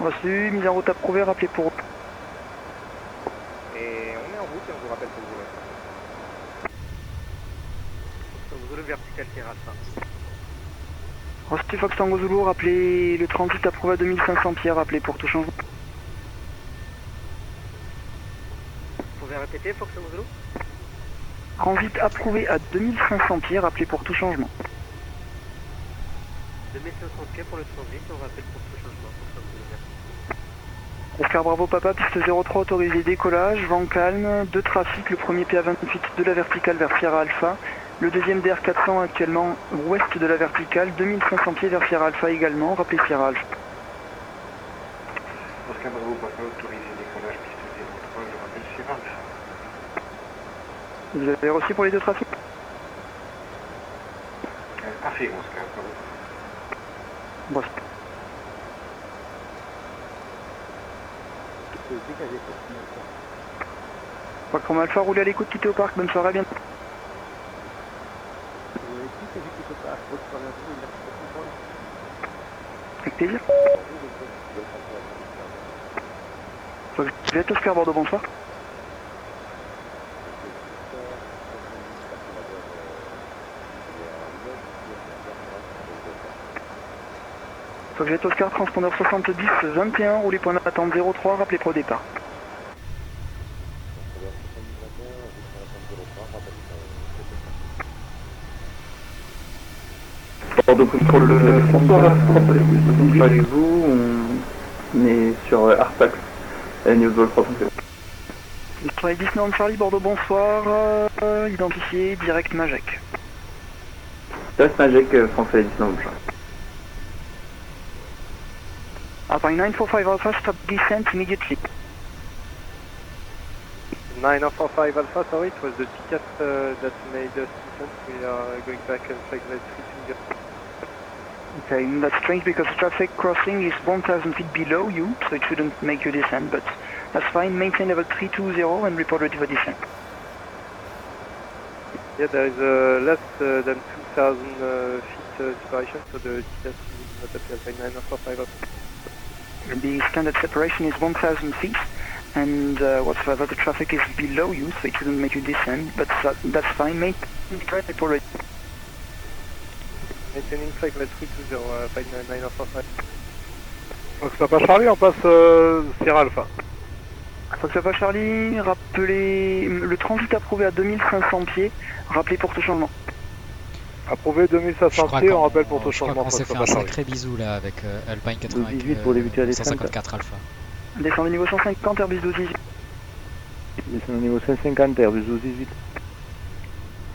Reçu, mise en route approuvée, rappelez pour... Et on est en route et on vous rappelle pour vous. Vous le vertical qui est Alpha. Reçu Fox Tango Zulu, rappelez le transit approuvé à 2500 pieds, rappelez pour tout changement. Vous pouvez répéter Fox Tango Zulu? Transit approuvé à 2500 pieds, rappelez pour tout changement. 2500 pieds pour le transit, on rappelle pour tout changement. Oscar Bravo Papa, piste 03, autorisé décollage, vent calme, 2 trafics, le premier PA28 de la verticale vers Sierra Alpha, le deuxième DR400 actuellement ouest de la verticale, 2500 pieds vers Sierra Alpha également, rappelez Sierra Alpha. Oscar Bravo Papa, autorisé décollage, piste 03, je rappelle Sierra Alpha. Vous avez reçu pour les 2 trafics? Parfait, Oscar Bravo. Bon. Fox Romeo Alpha, roulez à l'écoute, quittez au parc, bonne soirée, à bientôt. Avec plaisir. Vous êtes Oscar Bordeaux, bonsoir. Faut que j'aille Oscar, transpondeur 70-21, roulez point d'attente 03, rappelez pro départ. Bordeaux contrôle le bonsoir, avec vous, on est sur Arpax, niveau de vol 307. Soirée 10 Norme Charlie, Bordeaux, bonsoir, identifié, direct Majek. Direct Majek, français 10 Norme Charlie. Alpha 945 Alpha, stop descent immediately. 945 Alpha, sorry, it was the ticket that made us descent. We are going back and flight level 3 to Okay, that's strange because the traffic crossing is 1000 feet below you, so it shouldn't make you descend, but that's fine. Maintain level 320 and report ready for descent. Yeah, there is less than 2000 feet separation, so the ticket is not appear by 945 Alpha. The standard separation is 1000 feet, and whatsoever the traffic is below you, so it shouldn't make you descend, but that's fine. Maintain traffic already. Maintaining flight level 320 by 945. Fox Papa Charlie, on passe Sierra Alpha. Fox Papa Charlie, rappelez le transit approuvé à 2500 pieds, rappelez pour tout changement. Approuvé 2500 pieds, on rappelle pour tout changement. On s'est fait un sacré bisou là avec Alpine 18 pour débuter la descente. 154 Alpha. Descendez niveau 150, Airbus 1218. Descendez niveau 150, Airbus 1218.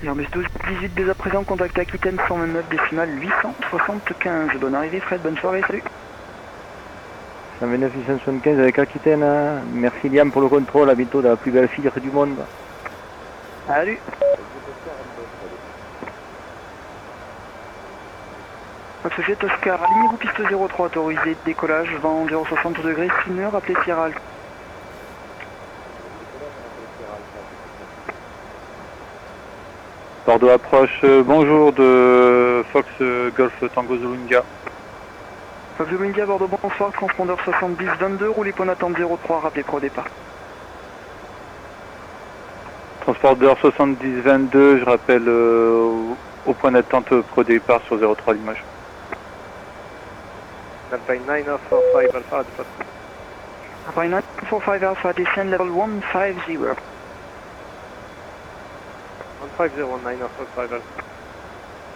Airbus 1218 dès à présent, contact Aquitaine 129 décimale 875. Bonne arrivée Fred, bonne soirée, salut. 129 875 avec Aquitaine, hein. Merci Liam pour le contrôle, à bientôt dans la plus belle filière du monde. Salut. Fox Oscar, alignez-vous piste 03, autorisé décollage, vent 060 degrés, signeur, appelez Sierra Alpha. Bordeaux approche, bonjour de Fox Golf Tango Zulu India. Fox de India, Bordeaux, bonsoir, transpondeur 70-22, roulez point d'attente 03, rappelez pour départ. Transpondeur 70-22, je rappelle au point d'attente pro départ sur 03 Limoges. Alpha 945 Alpha, départ. Alpha 945 Alpha, descend level 150. 150, 945 Alpha.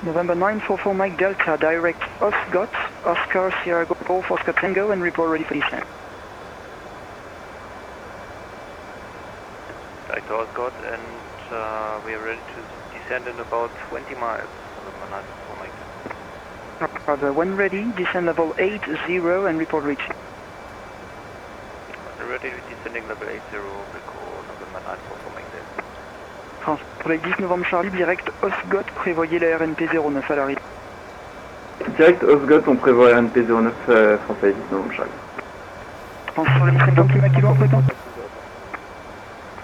November 944 Mike Delta, direct Osgot, Oscar Sierra Golf, Oscar Tango, and report ready for descent. Direct Osgot, and we are ready to descend in about 20 miles. November 944 Mike. Roger, when ready, descend level 80 and report reach. We're ready to descending level 80, record November 944 Mike. Pour les 10 novembre Charlie, direct Osgot, prévoyez la RNP 09 à l'arrivée. Direct Osgot, on prévoit RNP 09 français 10 novembre Charlie. Sur les 50 km entre temps.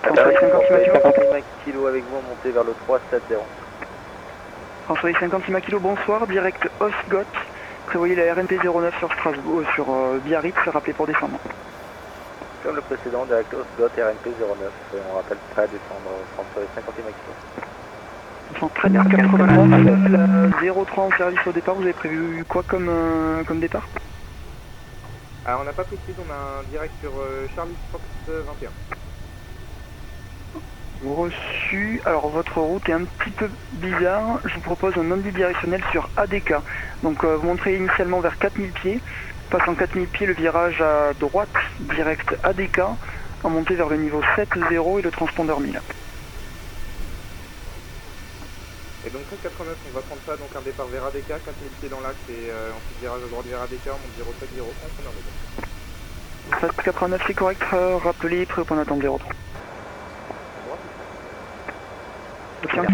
Sur les 50 km avec vous, montez vers le 370. Sur les 56 km, bonsoir, direct Osgot, prévoyez la RNP 09 sur Strasbourg, sur Biarritz, rappelez pour descendre. Comme le précédent, direct Osgot, RNP 09, on rappelle prêt à descendre sur les 50 km. Ils sont très bien, 83, 03 en service au départ, vous avez prévu quoi comme départ? Alors on n'a pas précisé, on a un direct sur Charlie Fox 21. Reçu, alors votre route est un petit peu bizarre, je vous propose un omnidirectionnel sur ADK. Donc vous montrez initialement vers 4000 pieds, passant 4000 pieds le virage à droite, direct ADK, en montée vers le niveau 7-0 et le transpondeur 1000. Et donc 1389, on va prendre ça, donc un départ vers ADK, 4000 pieds dans l'axe et ensuite virage à droite vers ADK, on monte 07-01, on est 1389 c'est correct, rappelez, prêt au point d'attente 03. Le trafic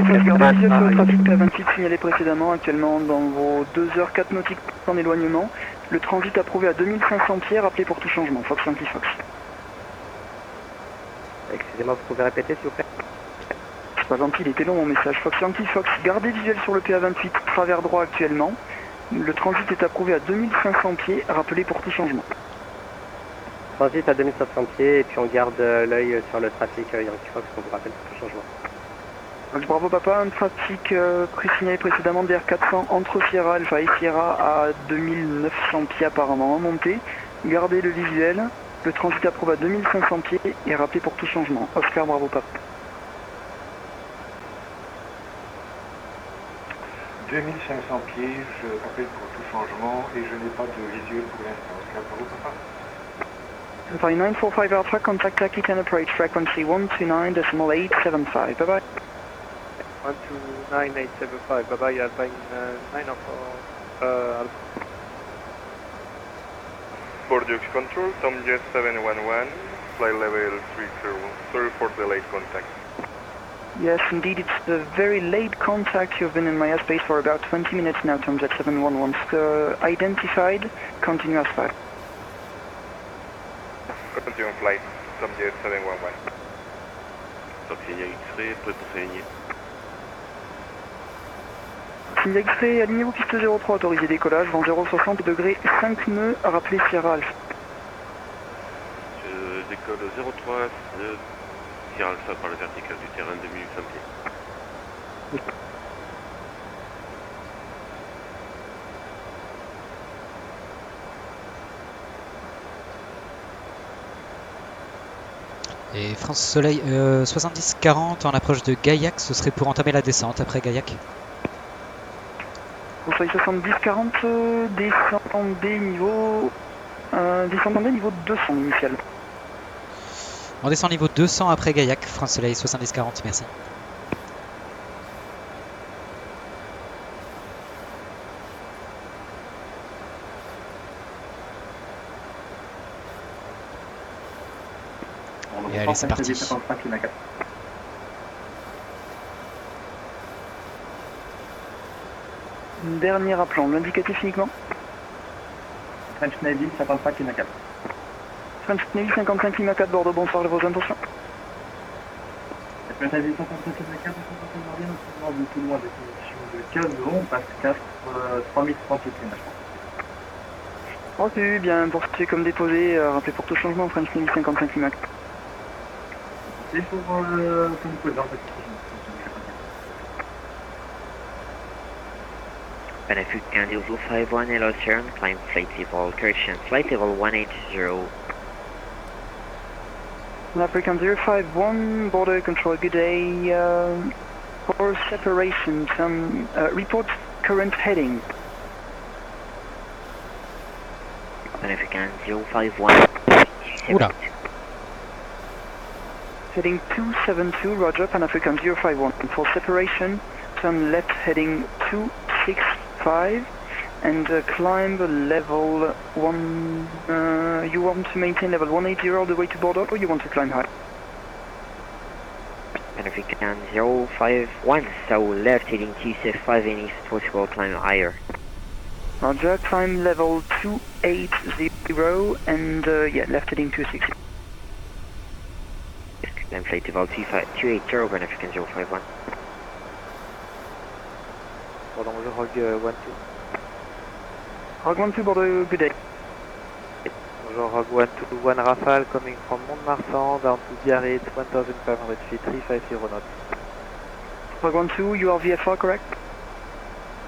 P28 signalé précédemment, actuellement dans vos 2h04 nautiques en éloignement. Le transit approuvé à 2500 pieds, rappelé pour tout changement. Fox Yankee Fox. Excusez-moi, vous pouvez répéter s'il vous plaît? C'est pas gentil, il était long mon message. Fox Yankee Fox, gardez visuel sur le PA28, travers droit actuellement. Le transit est approuvé à 2500 pieds, rappelé pour tout changement. Transit à 2500 pieds et puis on garde l'œil sur le trafic Yankee Fox qu'on vous rappelle pour tout changement. Bravo papa, un trafic pré-signalé précédemment DR400 entre Sierra Alpha et Sierra à 2900 pieds apparemment en montée. Gardez le visuel, le transit approuve à 2500 pieds et rappelé pour tout changement. Oscar, bravo papa. 2500 pieds, je rappelle pour tout changement et je n'ai pas de visuel pour l'instant. Oscar, bravo papa. Alpha 945 Alpha, contact Aquitaine approach frequency 129.875, bye bye. 129.875, bye bye, Alpha 904 Alpha. Bordeaux Control, Tom Jet 711, flight level 30, sorry for delayed contact. Yes, indeed, it's a very late contact. You've been in my airspace for about 20 minutes now, Tom Jet 711. Identified, continue as far. Continue flight, Tom Jet 711. Donc signal X-ray, prêt pour s'aligner. Signal X-ray, alignez-vous piste 03, autorisé décollage, vent 060 degrés, 5 nœuds, rappelez Sierra Alpha. Je décolle 03, Sierra Alpha par la verticale du terrain, 2800 pieds. Et France Soleil 70-40 en approche de Gaillac, ce serait pour entamer la descente après Gaillac. France Soleil 70-40, descendez niveau 200 initial. On descend niveau 200 après Gaillac, France Soleil 70-40, merci. Et allez, c'est parti. Dernier appelant, l'indicatif uniquement. French Navy 55 Lima 4. French Navy 55 Lima 4, Bordeaux, bonsoir, vos intentions. French Navy 55 Lima 4, on va beaucoup loin des conditions de 15 on passe 4, 3030 pieds. Reçu, bien porté comme déposé, rappelé pour tout changement, French Navy 55 Limac. C'est pour tout déposer en fait. Benefit and 251 Hello Sharon, climb flight level, correction, flight level 180. African 051, border control, good day. For separation, some report current heading. Benfica 051. Oula. Heading 272, roger, Pan African 051. For separation, turn left heading 265 and climb level 1. You want to maintain level 180 all the way to border, or you want to climb high? Benfica 051, so left heading 265 and if possible climb higher. Roger, climb level 280 and yeah, left heading 260. Climb flight level 280, Benfica 051. Pardon, bonjour, Rogue 12. Rogue 12, border, good day. Bonjour, Rogue 1 Rafale coming from Mont-Marsan down to Biarritz, 1,500 feet, 350 knots. Rogue 12, you are VFR, correct?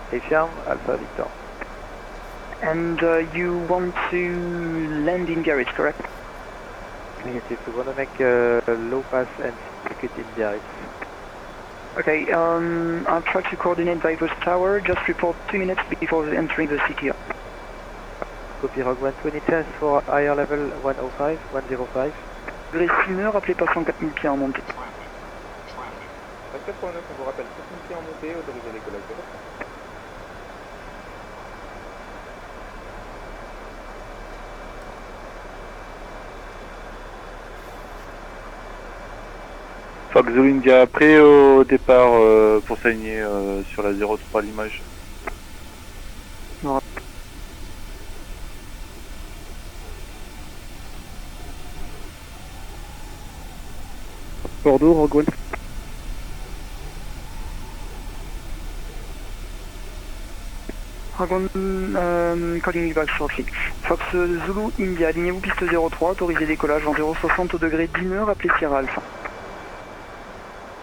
Confirm, Alpha Victor. And you want to land in Biarritz, correct? Negative, we want to make a low pass and circuit in Biarritz. Okay, I'll try to coordinate Vipers Tower, just report 2 minutes before entering the CTR. Copy, Rogue 120, chance for higher level 105, 105. Les steamers, appelez passant 4000 pieds en montée. 24.9, on vous rappelle 4000 pieds en montée, autorisé décollage de votre. Fox Zulu India, prêt au départ pour s'aligner sur la 03 Limoges. Bordeaux, Rogue 1. Rogue 1, calling you back shortly. Fox Zulu India, alignez-vous piste 03, autorisé décollage en 060 degrés 10 nœuds, appelez Sierra Alpha.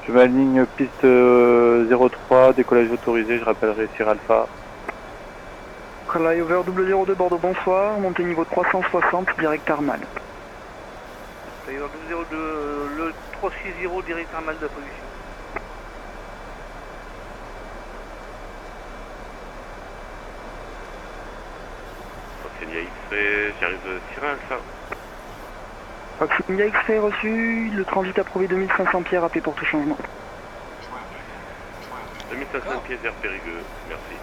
Je m'aligne piste 03, décollage autorisé, je rappellerai Sierra Alpha. Flyover 002 Bordeaux, bonsoir, montée niveau 360, direct Armal. Flyover 002, le 360, direct Armal de la position. India X-ray, j'arrive Sierra Alpha. Fox India X-ray reçu, le transit approuvé 2500 pieds, rappelé pour tout changement. 2500 pieds vers Périgueux, merci.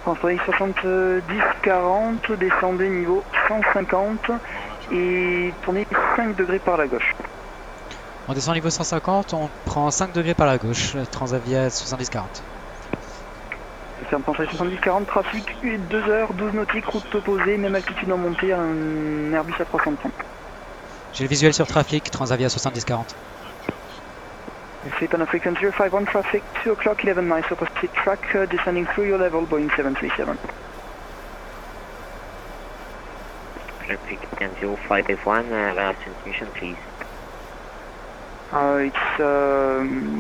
François 70-40, descendez niveau 150 et tournez 5 degrés par la gauche. On descend niveau 150, on prend 5 degrés par la gauche, Transavia 70-40. C'est un François 70-40, trafic 2h12 nautiques, route opposée, même altitude en montée, un Airbus A330. J'ai le visuel sur trafic, Transavia 70-40. C'est Pan African 051 traffic, 2 o'clock, 11 miles opposite track, descending through your level, Boeing 737. Pan African 051, last transmission please. It's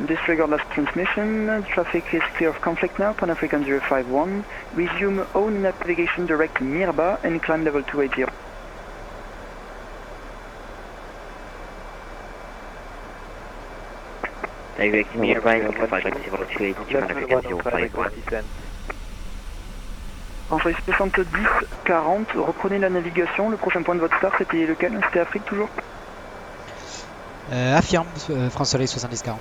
disregard last transmission, traffic is clear of conflict now, Pan African 051, resume own navigation direct Mirba and climb level 280. Direct Mirba and climb level 280, Pan African 051. François 70-40, reprenez la navigation, le prochain point de votre start c'était lequel? C'était Afrique toujours? Affirme, France Soleil 70-40.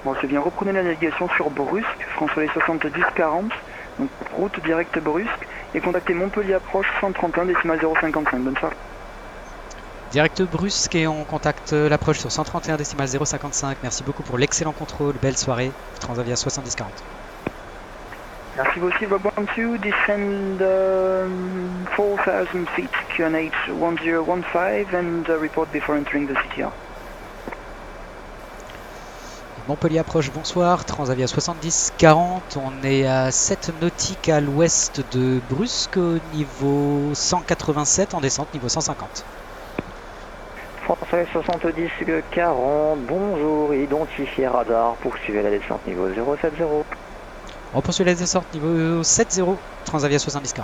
Bon c'est bien, reprenez la navigation sur Brusque, France Soleil 70-40, donc route directe Brusque, et contactez Montpellier approche 131 décimal 055, bonne soirée. Direct Brusque et on contacte l'approche sur 131 décimal 055, merci beaucoup pour l'excellent contrôle, belle soirée, Transavia 70-40. Merci vous aussi, Rob 12, descend 4,000 feet, QNH 1015 and report before entering the CTR. Montpellier approche, bonsoir, Transavia 70-40, on est à 7 nautiques à l'ouest de Brusque au niveau 187 en descente, niveau 150. Français 70-40, bonjour, identifié radar, poursuivez la descente niveau 070. On poursuit la descente niveau 70, Transavia 70-40.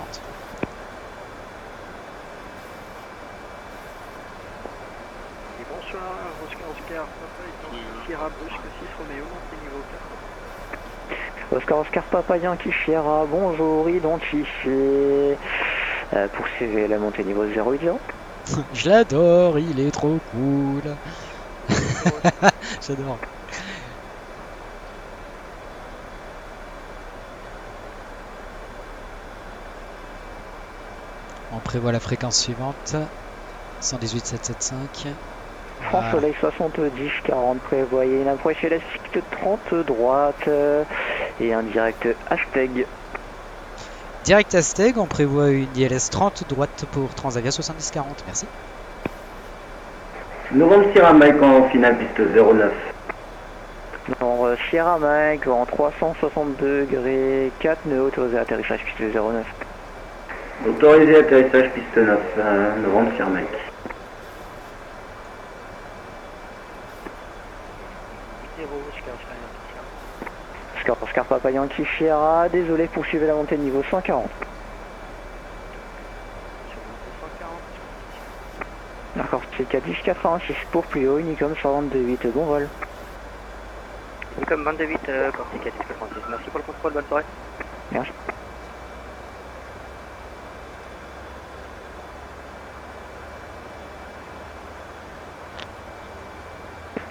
Bonsoir, Oscar, Papa, Sierra Brusque 6 Roméo, montée niveau 4. Oscar Papa Yankee Sierra, bonjour, identifié. Poursuivez la montée niveau 080. Je l'adore, il est trop cool. J'adore. On prévoit la fréquence suivante. 118.775. France Soleil 70-40, prévoyez une approche élastique de 30 droite et un direct Azteg. Direct Azteg, on prévoit une ILS 30 droite pour Transavia 70-40, merci. Novembre Sierra Mike en finale piste 09. Novembre Sierra Mike en 360 degrés 4 nœuds, autorisé atterrissage piste 09. Autorisé atterrissage piste 9, Novembre Sierra Mike. Oscar Papa Yankee Sierra, désolé, poursuivez la montée niveau 140. D'accord, c'est K10 86 pour plus haut, Unicom 122.8, bon vol. Unicom 22.8, portée K10 86, merci pour le contrôle, bonne soirée. Merci.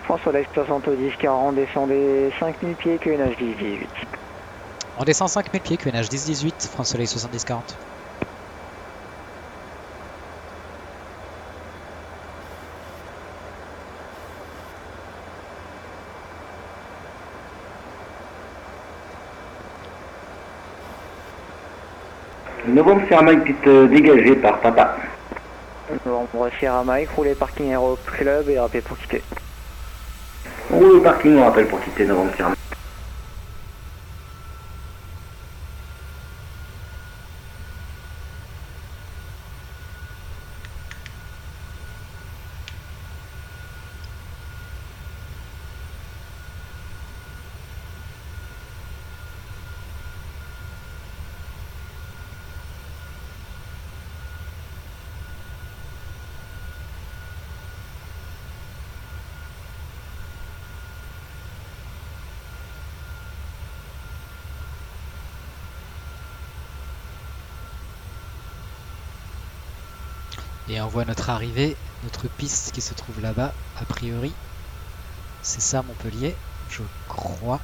France Soleil 70-40, descendez 5000 pieds, QNH 10-18. On descend 5000 pieds, QNH 10-18, France Soleil 70-40. Novembre Sierra Mike piste dégagée par Papa. Novembre Sierra Mike, roulez parking Aero Club et rappelez pour quitter. Roule au parking, on rappelle pour quitter Novembre Sierra Mike. Et on voit notre arrivée, notre piste qui se trouve là-bas, a priori. C'est ça Montpellier, je crois.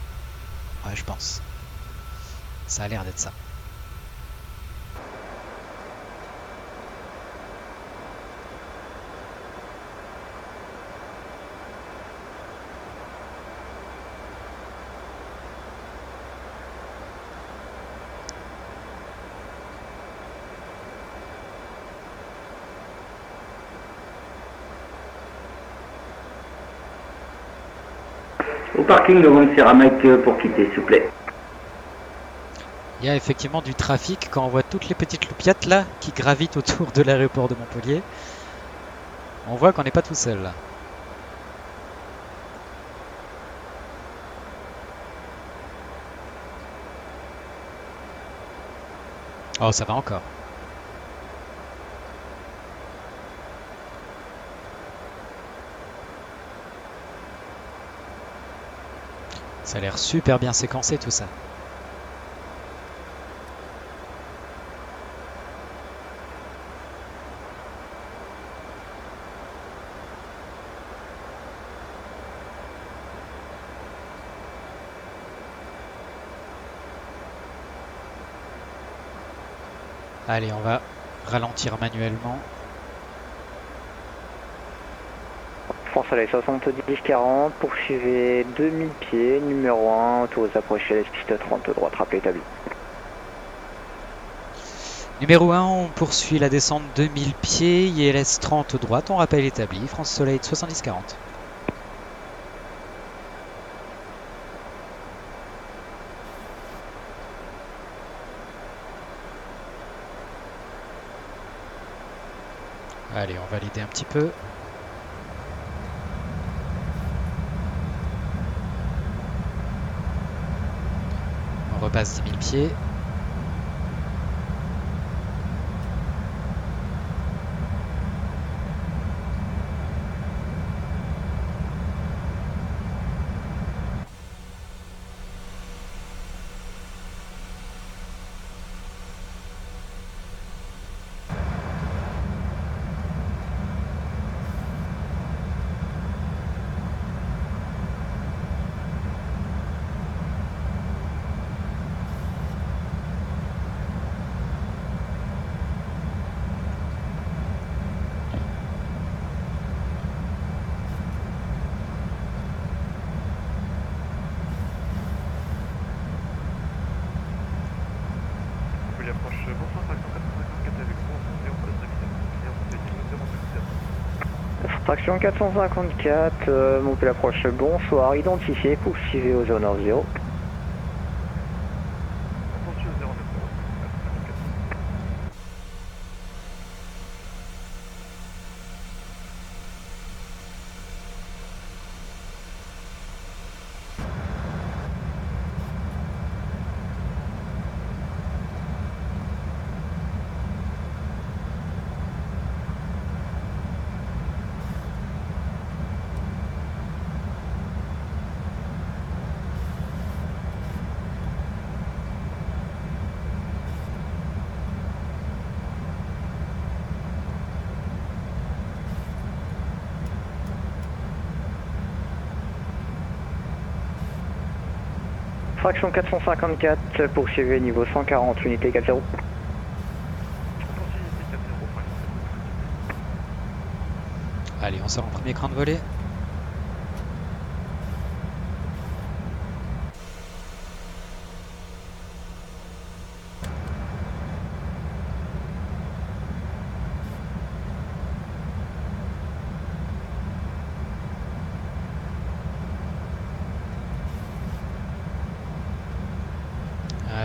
Ouais, je pense. Ça a l'air d'être ça. Au parking Novembre Sierra Mike pour quitter, s'il vous plaît. Il y a effectivement du trafic quand on voit toutes les petites loupiates là qui gravitent autour de l'aéroport de Montpellier. On voit qu'on n'est pas tout seul là. Oh, ça va encore. Ça a l'air super bien séquencé tout ça. Allez, on va ralentir manuellement. France Soleil 70-40, poursuivez 2000 pieds, numéro 1, autorisé approcher les pistes 30 droite, rappel établi. Numéro 1, on poursuit la descente de 1000 pieds, ILS 30 droite, on rappel établi, France Soleil 70-40. Allez, on va valider un petit peu. On repasse 10 000 pieds. Traction 454, Montpellier approche, bonsoir, identifié, poursuivez au 090. Fraction 454, poursuivez niveau 140, unité 40. Allez, on sort en premier cran de volée.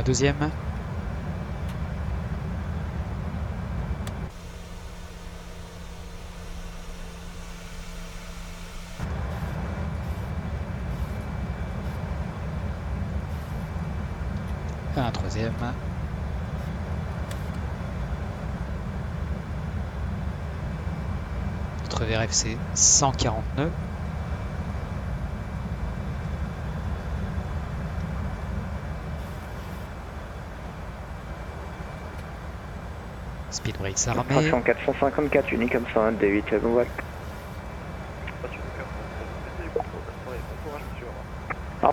Deuxième. Un troisième. Notre VRF c'est 140 nœuds. Speed brakes armés. Fraction 454, unique comme ça, D8, bon vol. Ah.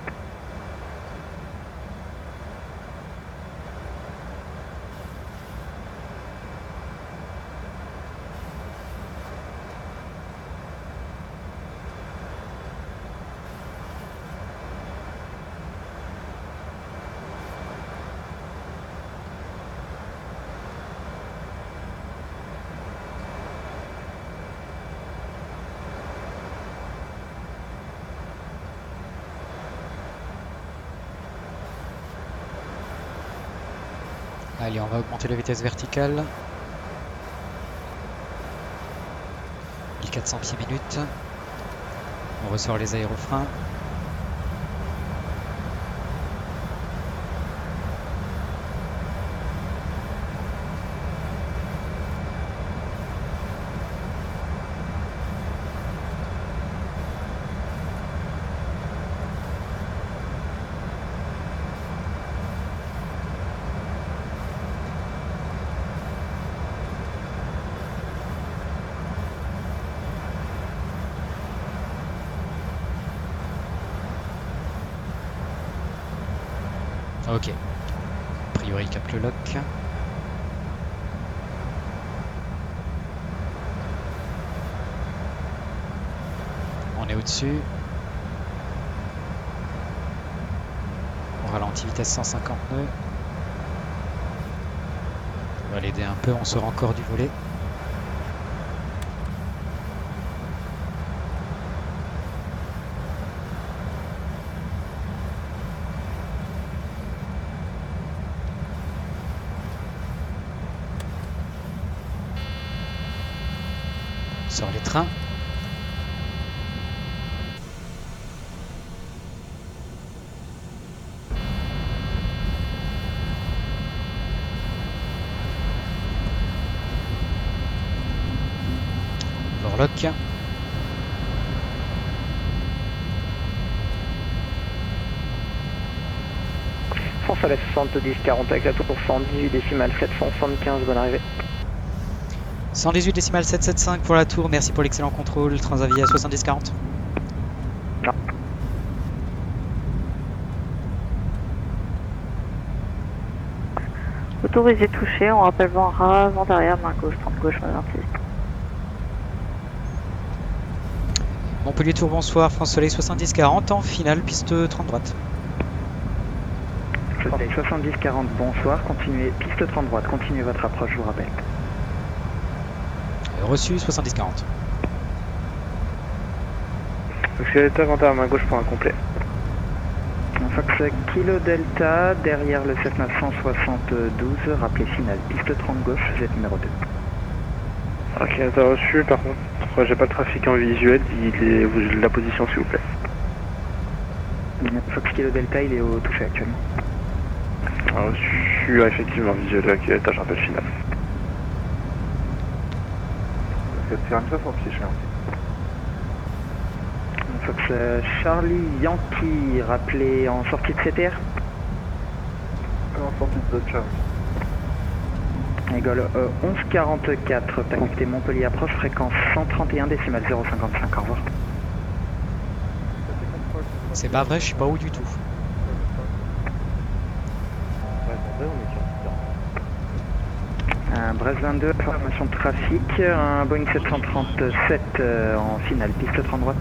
Allez, on va augmenter la vitesse verticale. 1400 pieds minutes. On ressort les aérofreins. Ok. A priori, il capte le lock. On est au-dessus. On ralentit vitesse 150 nœuds. On va l'aider un peu, on sort encore du volet. On sort les trains. Warlock. France à la 70-40 avec la tour pour 118 décimales 775, bonne arrivée. 118 décimales 775 pour la tour, merci pour l'excellent contrôle. Transavia 70-40. Non. Autorisé touché, on rappelle vent ras, vent arrière, main gauche, 30 gauche, main 26. Montpellier Tour, bonsoir, France Soleil 70-40 en finale, piste 30 droite. Soleil 70-40, bonsoir, continuez, piste 30 droite, continuez votre approche, je vous rappelle. Reçu 70-40. Delta, vent à main gauche pour un complet. Fox Kilo Delta, derrière le 7972, rappelez finale, piste 30 gauche, vous êtes numéro 2. Ok, Delta reçu, par contre, j'ai pas de trafic en visuel, la position s'il vous plaît. Fox Kilo Delta, il est au touché actuellement. Reçu, effectivement, visuel, ok, Delta, je rappelle finale. C'est un 60 pieds, cher. Fox Charlie Yankee, rappelé en sortie de CTR. En sortie de Charlie. Égale 1144, t'as connecté Montpellier approche, fréquence 131 décimales 055, au revoir. C'est pas vrai, je suis pas où du tout. Brest 22, information de trafic, un Boeing 737 en finale, piste 30 droite.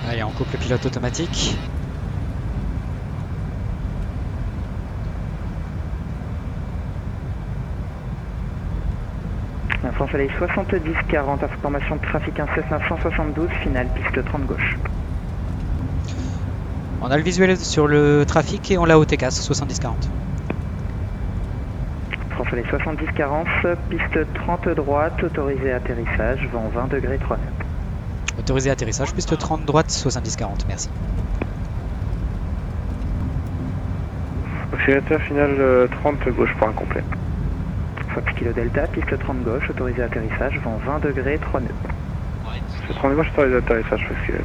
Allez, on coupe le pilote automatique. France Soleil 70-40, information de trafic 17972, finale, piste 30 gauche. On a le visuel sur le trafic et on l'a au TCAS 70-40. France Soleil 70-40, piste 30 droite, autorisé atterrissage, vent 20 degrés 3 nœuds. Autorisé atterrissage, piste 30 droite 70-40, merci. Oscillateur final 30 gauche pour un complet. Fox Kilo Delta, piste 30 gauche, autorisé atterrissage, vent 20 degrés 3 nœuds. C'est 30 gauche, autorisé atterrissage, Fox Kilo.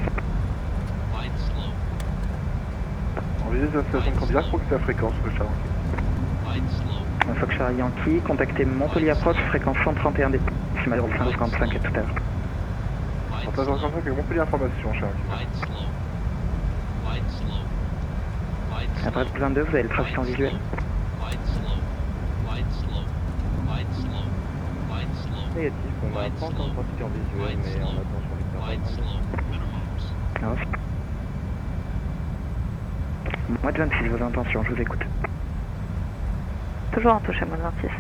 On visite la station de candidat, je crois que c'est la fréquence, le Charlie. Fox Charlie Yankee, contactez Montpellier approche, fréquence 131 décimales 055 et tout à l'heure. Partage 55 avec Montpellier information, Charlie. Après 22, vous avez le trafic en visuel. Négatif, on a pas encore de trafic en visuel, mais on attend sur les terrains. Moi de 26, vos intentions, je vous écoute. Toujours en touche à moins 26.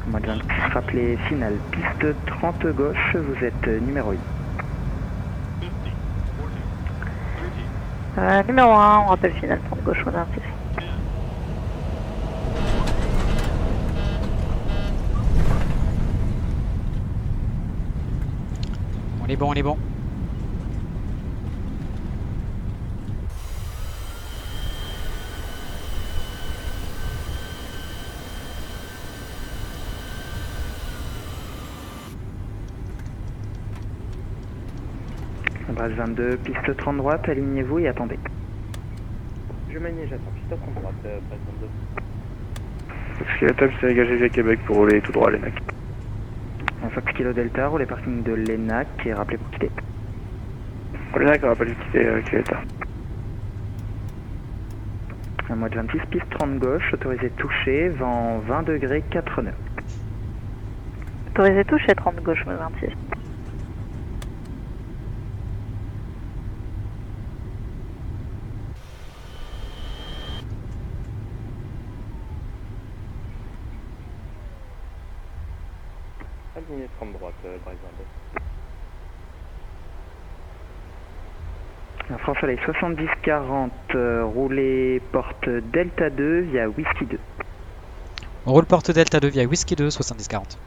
Moi de 26, rappelez finale, piste 30 gauche, vous êtes numéro 1. Numéro 1, on rappelle finale, 30 gauche, moins 26. On est bon, on est bon. Brest 22, piste 30 droite, alignez-vous et attendez. Je manie, j'attends piste 30 droite, Brest 22. Parce que la table s'est dégagée via Québec pour rouler tout droit à l'ENAC. Fox Kilo Delta, roulez parking de l'ENAC et rappelez pour quitter. L'ENAC aura pas dû quitter Québec. À moi de 26, piste 30 gauche, autorisé toucher, vent 20 degrés, 4 nœuds. Autorisé toucher 30 gauche, mode 26. Aligné 30 droite, Bryce 22. France Soleil 70-40, roulez porte Delta 2 via Whisky 2. On roule porte Delta 2 via Whisky 2, 70-40.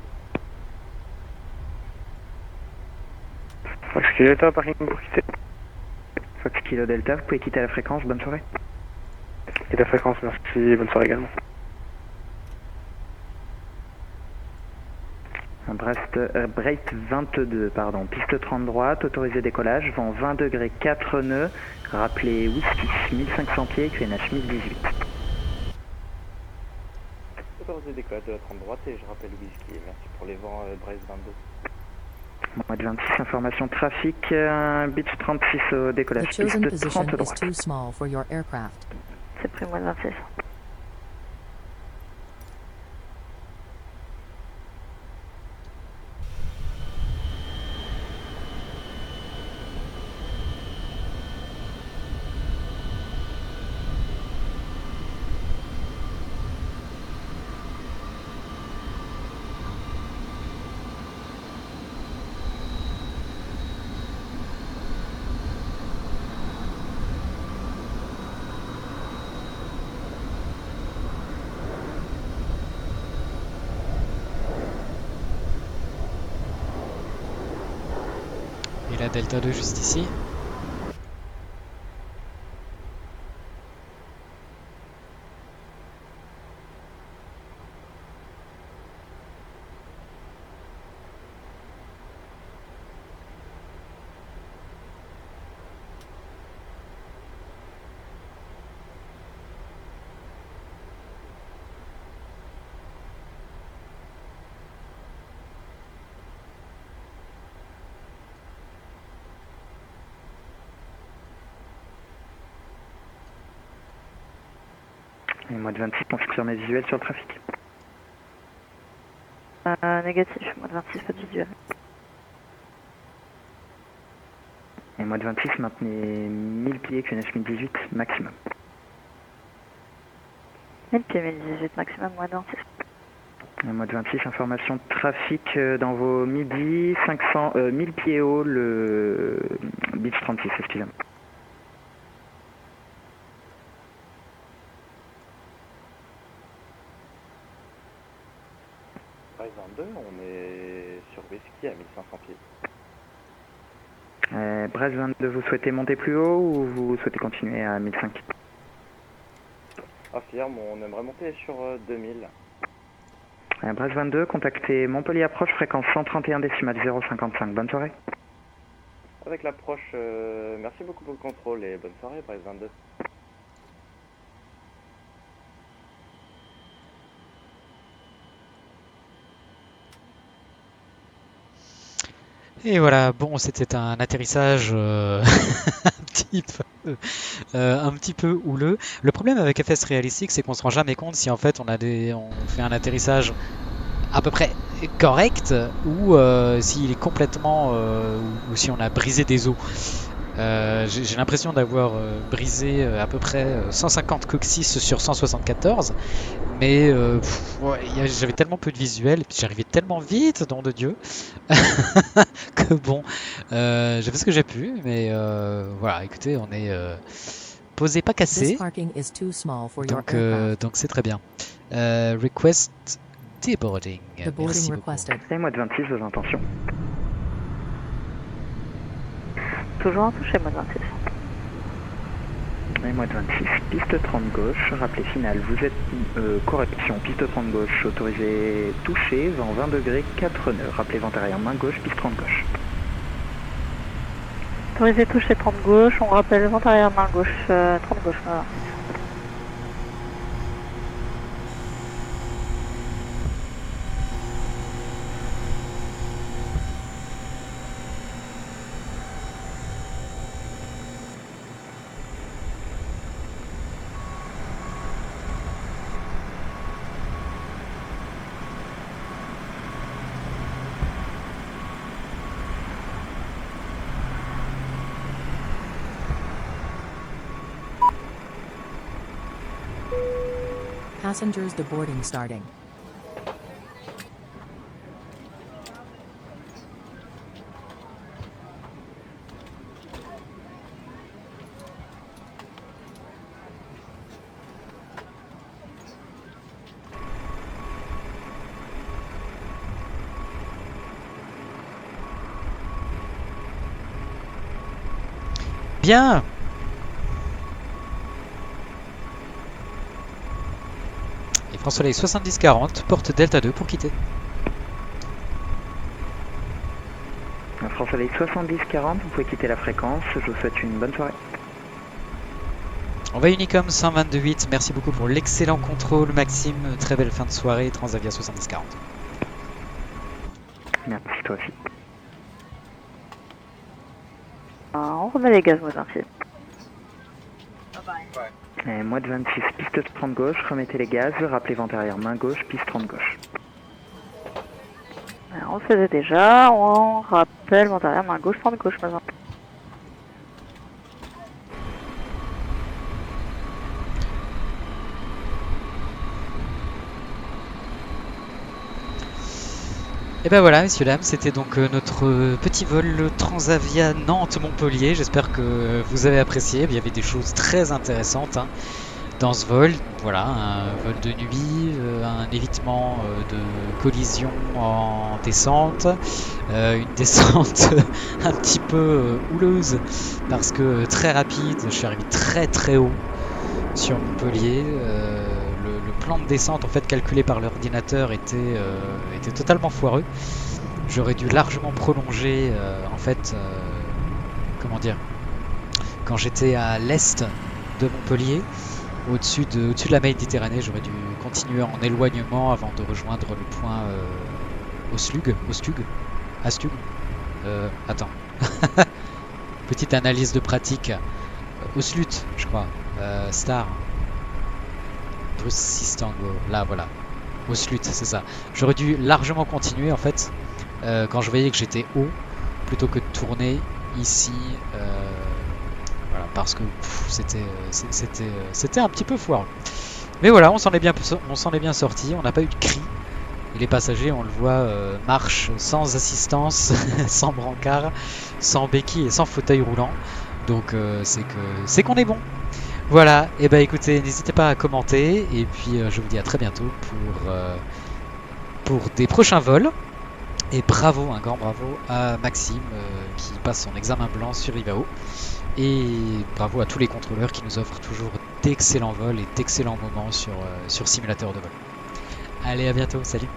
Fox Kilo Delta, parking pour quitter. Fox Kilo Delta, vous pouvez quitter la fréquence, bonne soirée. Et la fréquence, merci, bonne soirée également. Breit 22, pardon, piste 30 droite, autorisé décollage, vent 20 degrés, 4 nœuds, rappelez Whisky, 1500 pieds, QNH 1018. Autorisé décollage de la 30 droite et je rappelle Whisky. Merci pour les vents Bryce 22. Mois de 26, information trafic, Beach 36 au The décollage, chosen piste position 30 is droite. too small for your aircraft. C'est pris mode 26. Et la Delta 2 juste ici. Et mois de 26, confirme mes visuels sur le trafic. Négatif, mode 26, pas de visuel. Et mois de 26, maintenez 1000 pieds, QNH 1018 maximum. 1000 pieds, 1018 maximum, mode 26. Et mois de 26, information trafic dans vos midi, 1000 pieds haut, le Beach 36, excusez-moi. Bryce 22, on est sur Whisky à 1500 pieds. Brest 22, vous souhaitez monter plus haut ou vous souhaitez continuer à 1005? Affirme, on aimerait monter sur 2000. Brest 22, contactez Montpellier approche, fréquence 131 décimale 055. Bonne soirée. Avec l'approche, merci beaucoup pour le contrôle et bonne soirée, Bryce 22. Et voilà, bon, c'était un atterrissage un petit peu houleux. Le problème avec FS Realistic, c'est qu'on se rend jamais compte si en fait on fait un atterrissage à peu près correct ou s'il est complètement ou si on a brisé des os. J'ai l'impression d'avoir brisé à peu près 150 coccyx sur 174, mais j'avais tellement peu de visuels et puis j'arrivais tellement vite, nom de Dieu, que bon, j'ai fait ce que j'ai pu, mais voilà, écoutez, on est posé pas cassé, donc c'est très bien. Request deboarding. Merci beaucoup. Et mois de 26, vos intentions. Toujours en toucher, mode 26. Et mois de 26, piste 30 gauche, rappelez finale, vous êtes correction, piste 30 gauche, autorisé toucher, vent 20 degrés, 4 nœuds, rappelez vent arrière, main gauche, piste 30 gauche. Autorisé toucher 30 gauche, on rappelle vent arrière, main gauche, 30 gauche, voilà. Passengers deboarding starting. Bien. Et France Soleil 70-40, porte Delta 2 pour quitter. France Soleil 70-40, vous pouvez quitter la fréquence, je vous souhaite une bonne soirée. On va Unicom 122.8, merci beaucoup pour l'excellent contrôle Maxime, très belle fin de soirée, Transavia 70-40. Merci toi aussi. On remet les gaz, moi ainsi. Moi de 26, piste 30 gauche, remettez les gaz, rappelez vent arrière main gauche, piste 30 gauche. Alors, on le faisait déjà, on rappelle vent arrière main gauche, 30 gauche maintenant. Et ben voilà, messieurs, dames, c'était donc notre petit vol Transavia Nantes-Montpellier. J'espère que vous avez apprécié. Il y avait des choses très intéressantes dans ce vol. Voilà, un vol de nuit, un évitement de collision en descente, une descente un petit peu houleuse parce que très rapide. Je suis arrivé très très haut sur Montpellier. Le plan de descente en fait calculé par l'ordinateur était totalement foireux. J'aurais dû largement prolonger en fait comment dire, quand j'étais à l'est de Montpellier, au-dessus de la Méditerranée, j'aurais dû continuer en éloignement avant de rejoindre le point Astug. Attends. Petite analyse de pratique. Oslut, je crois. Star. Sistango, là voilà, Oslut, c'est ça. J'aurais dû largement continuer en fait quand je voyais que j'étais haut plutôt que de tourner ici, voilà, parce que c'était un petit peu foireux. Mais voilà, on s'en est bien sorti, on n'a pas eu de cri. Et les passagers, on le voit, marchent sans assistance, sans brancard, sans béquille et sans fauteuil roulant. Donc c'est qu'on est bon. Voilà, et bah écoutez, n'hésitez pas à commenter, et puis je vous dis à très bientôt pour des prochains vols. Et bravo, un grand bravo à Maxime qui passe son examen blanc sur Ivao. Et bravo à tous les contrôleurs qui nous offrent toujours d'excellents vols et d'excellents moments sur simulateur de vol. Allez, à bientôt, salut!